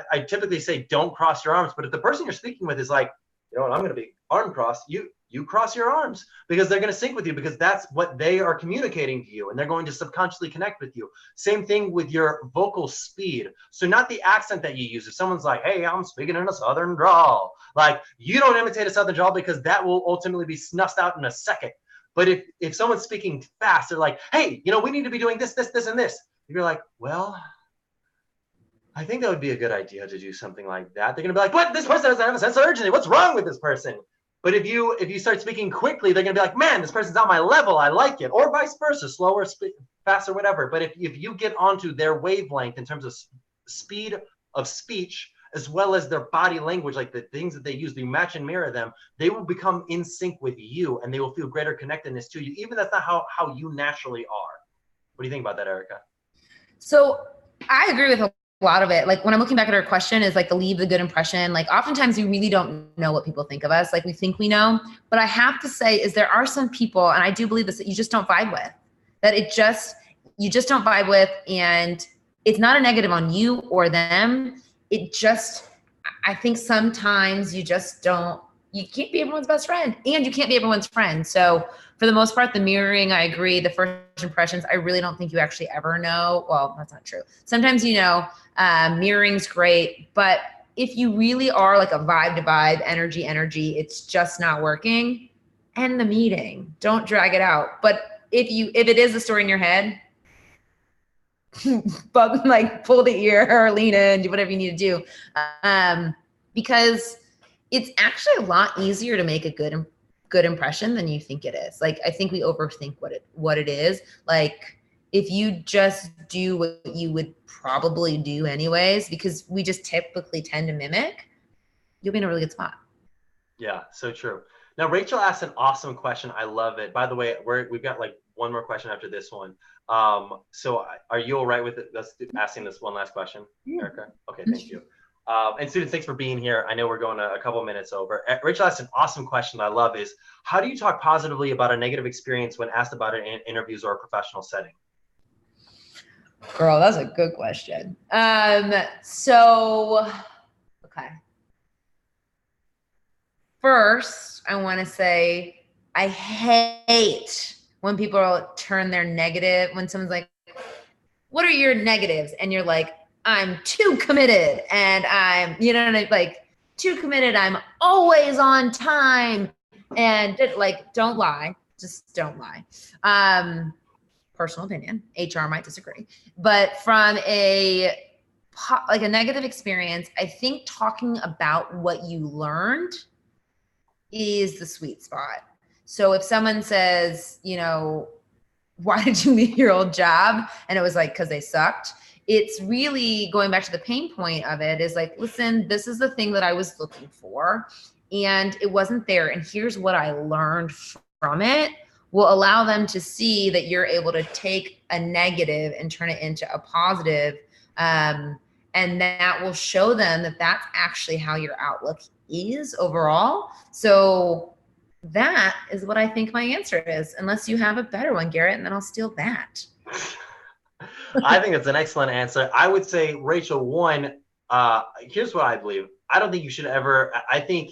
I typically say, don't cross your arms. But if the person you're speaking with is like, you know what, I'm going to be arm crossed, you cross your arms, because they're going to sync with you, because that's what they are communicating to you, and they're going to subconsciously connect with you. Same thing with your vocal speed. So not the accent that you use. If someone's like, hey, I'm speaking in a Southern drawl, like, you don't imitate a Southern drawl, because that will ultimately be snuffed out in a second. But if someone's speaking fast, they're like, hey, we need to be doing this, this, this, and this. You're like, well, I think that would be a good idea to do something like that. They're going to be like, what? This person doesn't have a sense of urgency. What's wrong with this person? But if you start speaking quickly, they're going to be like, man, this person's on my level. I like it. Or vice versa, slower, faster, whatever. But if you get onto their wavelength in terms of speed of speech, as well as their body language, like the things that they use, you match and mirror them, they will become in sync with you, and they will feel greater connectedness to you, even that's not how you naturally are. What do you think about that, Erica? So I agree with a lot of it. Like when I'm looking back at our question is like to leave the good impression. Like oftentimes we really don't know what people think of us. Like we think we know, but I have to say is there are some people, and I do believe this, that you just don't vibe with, that it just, you just don't vibe with, and it's not a negative on you or them. It just, I think sometimes you can't be everyone's best friend, and you can't be everyone's friend. So for the most part, the mirroring, I agree. The first impressions, I really don't think you actually ever know. Well, that's not true. Sometimes mirroring's great, but if you really are like a vibe to vibe, energy, it's just not working, end the meeting. Don't drag it out. But if it is a story in your head, but like pull the ear or lean in, do whatever you need to do. Because it's actually a lot easier to make a good impression than you think it is. Like, I think we overthink what it is. Like, if you just do what you would probably do anyways, because we just typically tend to mimic, you'll be in a really good spot. Yeah, so true. Now, Rachel asked an awesome question. I love it. By the way, we've got like one more question after this one. So are you all right with us asking this one last question, Erica? Okay, thank you. And students, thanks for being here. I know we're going a couple minutes over. Rachel asked an awesome question that I love is, how do you talk positively about a negative experience when asked about it in interviews or a professional setting? Girl, that's a good question. Okay. First, I want to say I hate when people turn their negative, when someone's like, what are your negatives? And you're like, I'm too committed, and I'm, too committed. I'm always on time, and like, don't lie. Just don't lie. Personal opinion. HR might disagree, but from a negative experience, I think talking about what you learned is the sweet spot. So if someone says, why did you leave your old job? And it was like, because they sucked. It's really going back to the pain point of it is like, listen, this is the thing that I was looking for, and it wasn't there. And here's what I learned from it. Will allow them to see that you're able to take a negative and turn it into a positive. And that will show them that that's actually how your outlook is overall. So that is what I think my answer is, unless you have a better one, Garrett, and then I'll steal that. I think it's an excellent answer. I would say, Rachel, one, here's what I believe. I don't think you should ever, I think,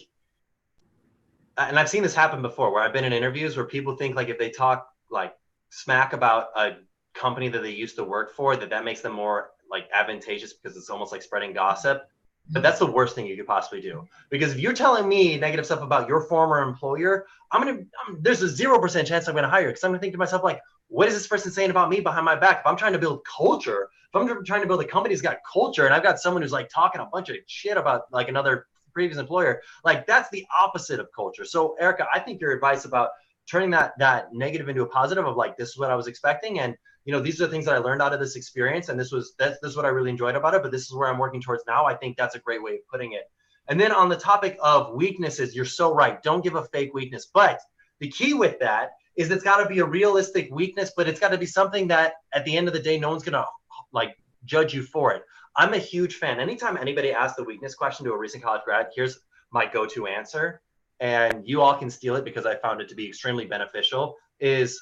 and I've seen this happen before where I've been in interviews where people think like if they talk like smack about a company that they used to work for, that makes them more like advantageous because it's almost like spreading gossip. But that's the worst thing you could possibly do. Because if you're telling me negative stuff about your former employer, there's a 0% chance I'm going to hire you, because I'm going to think to myself, like, what is this person saying about me behind my back? If I'm trying to build culture, if I'm trying to build a company that's got culture, and I've got someone who's like talking a bunch of shit about like another previous employer, like that's the opposite of culture. So Erica, I think your advice about turning that negative into a positive of like, this is what I was expecting, and these are the things that I learned out of this experience, and this is what I really enjoyed about it, but this is where I'm working towards now. I think that's a great way of putting it. And then on the topic of weaknesses, you're so right. Don't give a fake weakness. But the key with that is it's got to be a realistic weakness, but it's got to be something that at the end of the day, no one's going to like judge you for it. I'm a huge fan. Anytime anybody asks the weakness question to a recent college grad, here's my go-to answer, and you all can steal it because I found it to be extremely beneficial, is,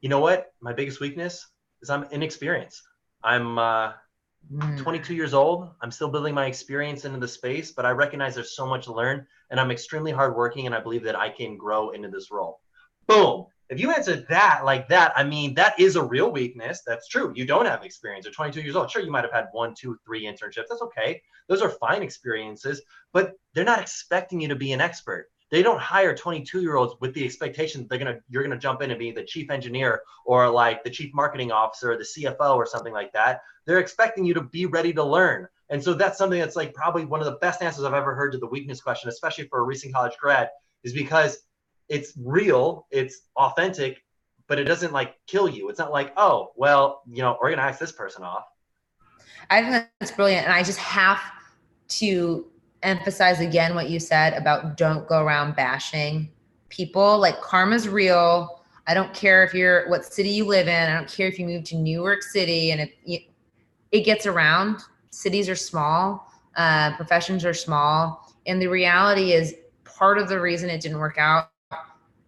you know what? My biggest weakness is I'm inexperienced. I'm 22 years old. I'm still building my experience into the space, but I recognize there's so much to learn, and I'm extremely hardworking, and I believe that I can grow into this role. Boom. If you answer that like that, I mean, that is a real weakness. That's true. You don't have experience. You're 22 years old. Sure, you might have had 1, 2, 3 internships. That's okay. Those are fine experiences, but they're not expecting you to be an expert. They don't hire 22-year-olds with the expectation that you're gonna jump in and be the chief engineer or like the chief marketing officer or the CFO or something like that. They're expecting you to be ready to learn. And so that's something that's like probably one of the best answers I've ever heard to the weakness question, especially for a recent college grad, is because it's real, it's authentic, but it doesn't like kill you. It's not like, oh, well, we're gonna ask this person off. I think that's brilliant. And I just have to emphasize again what you said about don't go around bashing people. Like, karma's real. I don't care what city you live in. I don't care if you move to New York City, and it gets around. Cities are small, professions are small. And the reality is, part of the reason it didn't work out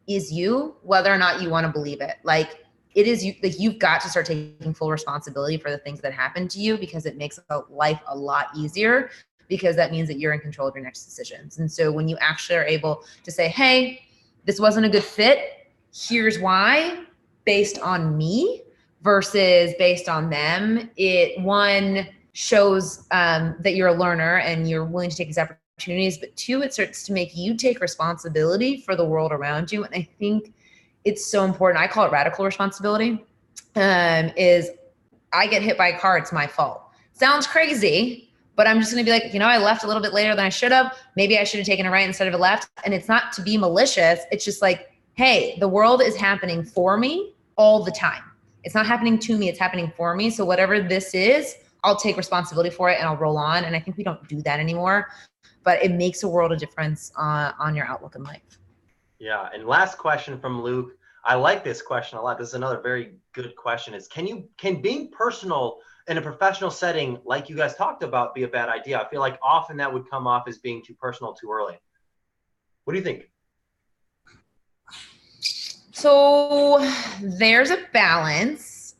is you, whether or not you want to believe it. Like, it is like you've got to start taking full responsibility for the things that happen to you, because it makes life a lot easier, because that means that you're in control of your next decisions. And so when you actually are able to say, hey, this wasn't a good fit, here's why, based on me versus based on them, it one shows that you're a learner and you're willing to take these opportunities, but two, it starts to make you take responsibility for the world around you. And I think it's so important. I call it radical responsibility. Is I get hit by a car, it's my fault. Sounds crazy, but I'm just going to be like, I left a little bit later than I should have. Maybe I should have taken a right instead of a left. And it's not to be malicious. It's just like, hey, the world is happening for me all the time. It's not happening to me. It's happening for me. So whatever this is, I'll take responsibility for it and I'll roll on. And I think we don't do that anymore, but it makes a world of difference on your outlook in life. Yeah. And last question from Luke. I like this question a lot. This is another very good question, is can being personal in a professional setting, like you guys talked about, be a bad idea? I feel like often that would come off as being too personal too early. What do you think? So there's a balance,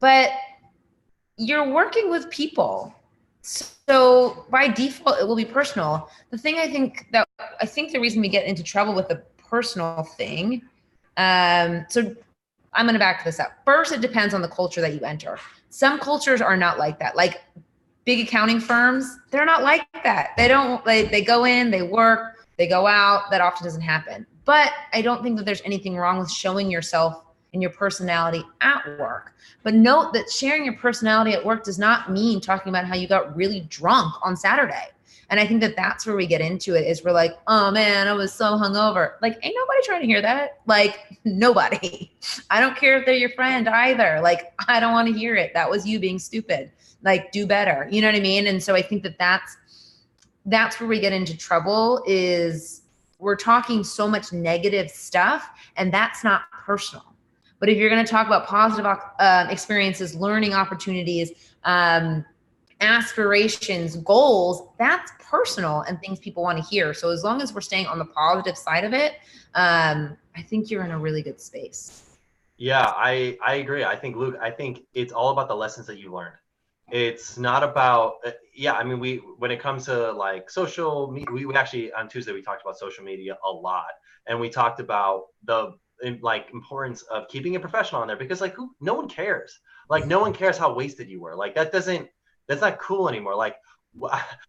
but you're working with people. So by default, it will be personal. The thing I think the reason we get into trouble with the personal thing, so I'm going to back this up. First, it depends on the culture that you enter. Some cultures are not like that. Like big accounting firms, they're not like that. They go in, they work, they go out. That often doesn't happen. But I don't think that there's anything wrong with showing yourself and your personality at work. But note that sharing your personality at work does not mean talking about how you got really drunk on Saturday. And I think that that's where we get into it, is we're like, oh man, I was so hungover. Like, ain't nobody trying to hear that. Like, nobody. I don't care if they're your friend either. Like, I don't want to hear it. That was you being stupid. Like, do better. You know what I mean? And so I think that that's where we get into trouble, is we're talking so much negative stuff, and that's not personal. But if you're going to talk about positive experiences, learning opportunities, aspirations, goals, that's personal and things people want to hear. So as long as we're staying on the positive side of it, I think you're in a really good space. Yeah, I agree. I think, Luke, it's all about the lessons that you learned. It's not about, I mean, when it comes to like social media, we actually, on Tuesday, we talked about social media a lot. And we talked about the importance of keeping it professional on there, because like no one cares. Like no one cares how wasted you were. Like that's not cool anymore. Like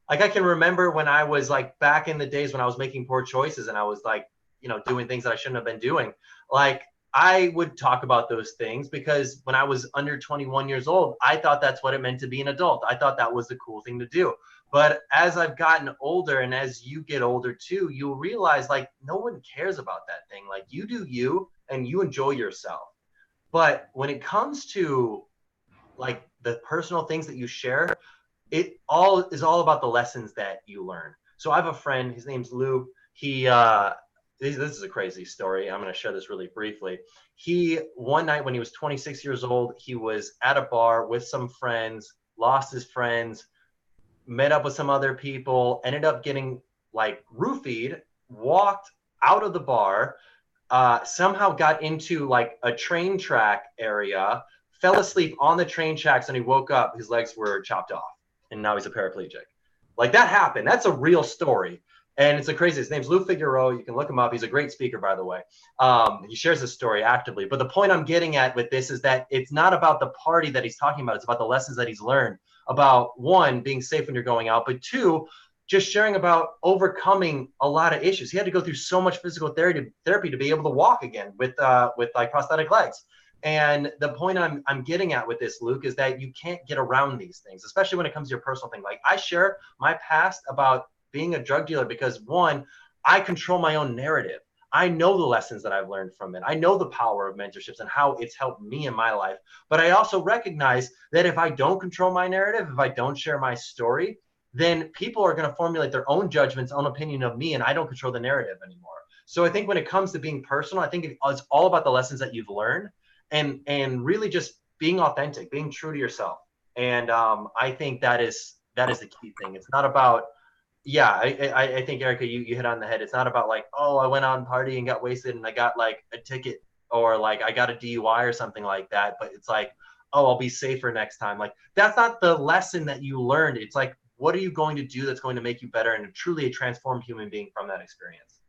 I can remember when I was like back in the days when I was making poor choices and I was like, doing things that I shouldn't have been doing. Like I would talk about those things because when I was under 21 years old, I thought that's what it meant to be an adult. I thought that was the cool thing to do. But as I've gotten older, and as you get older too, you'll realize like no one cares about that thing. Like you do you and you enjoy yourself. But when it comes to like the personal things that you share, it all is all about the lessons that you learn. So I have a friend, his name's Lou. This is a crazy story. I'm going to share this really briefly. One night when he was 26 years old, he was at a bar with some friends, lost his friends, met up with some other people, ended up getting like roofied, walked out of the bar, somehow got into like a train track area, fell asleep on the train tracks, and he woke up, his legs were chopped off, and now he's a paraplegic. Like that happened. That's a real story. And it's the craziest. His name's Lou Figueroa. You can look him up. He's a great speaker, by the way. He shares his story actively. But the point I'm getting at with this is that it's not about the party that he's talking about. It's about the lessons that he's learned about, one, being safe when you're going out, but two, just sharing about overcoming a lot of issues. He had to go through so much physical therapy to be able to walk again with like prosthetic legs. And the point I'm getting at with this, Luke, is that you can't get around these things, especially when it comes to your personal thing. Like I share my past about being a drug dealer because, one, I control my own narrative. I know the lessons that I've learned from it. I know the power of mentorships and how it's helped me in my life. But I also recognize that if I don't control my narrative, if I don't share my story, then people are going to formulate their own judgments, own opinion of me, and I don't control the narrative anymore. So I think when it comes to being personal, I think it's all about the lessons that you've learned and really just being authentic, being true to yourself. And I think that is the key thing. It's not about, I think, Erica, you hit on the head. It's not about like, oh, I went on party and got wasted and I got like a ticket or like I got a DUI or something like that, but it's like, oh, I'll be safer next time. Like that's not the lesson that you learned. It's like, what are you going to do that's going to make you better and truly a transformed human being from that experience?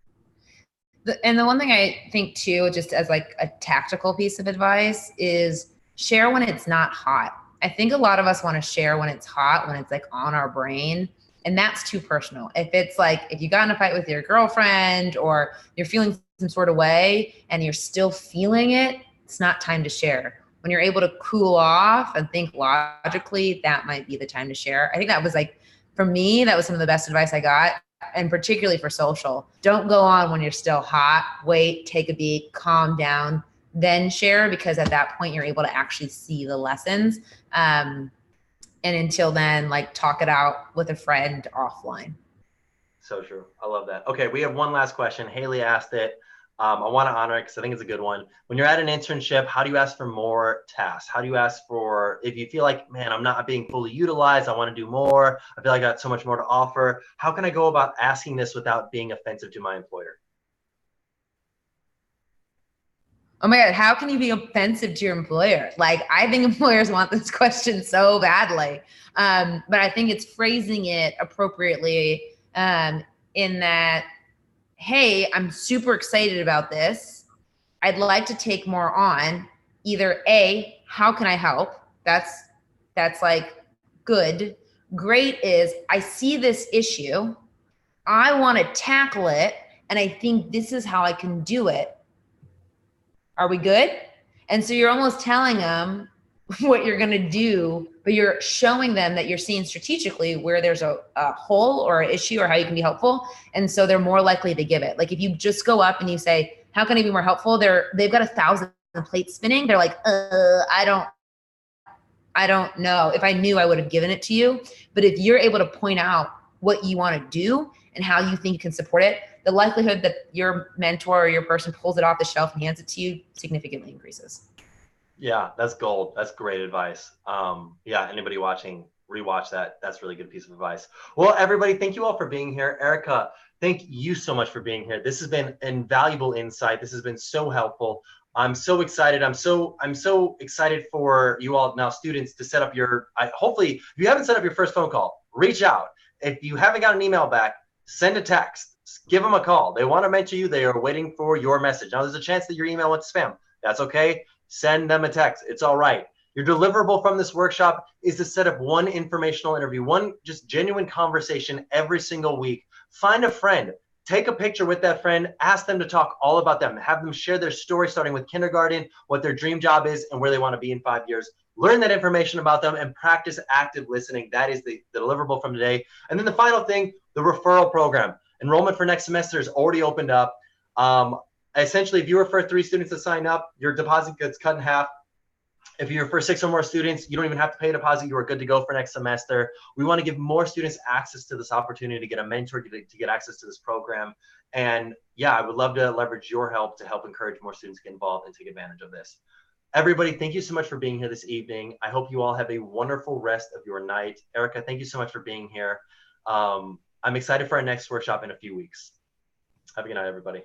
And the one thing I think too, just as like a tactical piece of advice, is share when it's not hot. I think a lot of us want to share when it's hot, when it's like on our brain. And that's too personal. If it's like, if you got in a fight with your girlfriend or you're feeling some sort of way and you're still feeling it, it's not time to share. When you're able to cool off and think logically, that might be the time to share. I think that was like, for me, that was some of the best advice I got. And particularly for social, don't go on when you're still hot. Wait, take a beat, calm down, then share, because at that point you're able to actually see the lessons. And until then, like talk it out with a friend offline. So true. I love that. Okay, we have one last question. Haley asked it. I want to honor it because I think it's a good one. When you're at an internship, how do you ask for more tasks? How do you ask for, if you feel like, man, I'm not being fully utilized, I want to do more, I feel like I got so much more to offer. How can I go about asking this without being offensive to my employer? Oh my God, how can you be offensive to your employer? Like, I think employers want this question so badly. But I think it's phrasing it appropriately in that, hey, I'm super excited about this. I'd like to take more on. Either A, how can I help? That's like good. Great is, I see this issue. I want to tackle it. And I think this is how I can do it. Are we good? And so you're almost telling them what you're going to do, but you're showing them that you're seeing strategically where there's a hole or an issue or how you can be helpful. And so they're more likely to give it. Like if you just go up and you say, how can I be more helpful? They've got 1,000 plates spinning. They're like, I don't know. If I knew, I would have given it to you. But if you're able to point out what you want to do and how you think you can support it, the likelihood that your mentor or your person pulls it off the shelf and hands it to you significantly increases. Yeah, that's gold. That's great advice. Yeah, anybody watching, rewatch that. That's a really good piece of advice. Well, everybody, thank you all for being here. Erica, thank you so much for being here. This has been invaluable insight. This has been so helpful. I'm so excited. I'm so excited for you all now, students, to set up your, hopefully, if you haven't set up your first phone call, reach out. If you haven't got an email back, send a text, give them a call. They want to mention you. They are waiting for your message. Now, there's a chance that your email went to spam. That's okay. Send them a text. It's all right. Your deliverable from this workshop is to set up one informational interview, one just genuine conversation every single week. Find a friend, take a picture with that friend, ask them to talk all about them, have them share their story starting with kindergarten, what their dream job is, and where they want to be in 5 years. Learn that information about them and practice active listening. That is the deliverable from today. And then the final thing, the referral program. Enrollment for next semester is already opened up. Essentially, if you refer 3 students to sign up, your deposit gets cut in half. If you refer 6 or more students, you don't even have to pay a deposit. You are good to go for next semester. We want to give more students access to this opportunity to get a mentor, to get access to this program. And yeah, I would love to leverage your help to help encourage more students to get involved and take advantage of this. Everybody, thank you so much for being here this evening. I hope you all have a wonderful rest of your night. Erica, thank you so much for being here. I'm excited for our next workshop in a few weeks. Have a good night, everybody.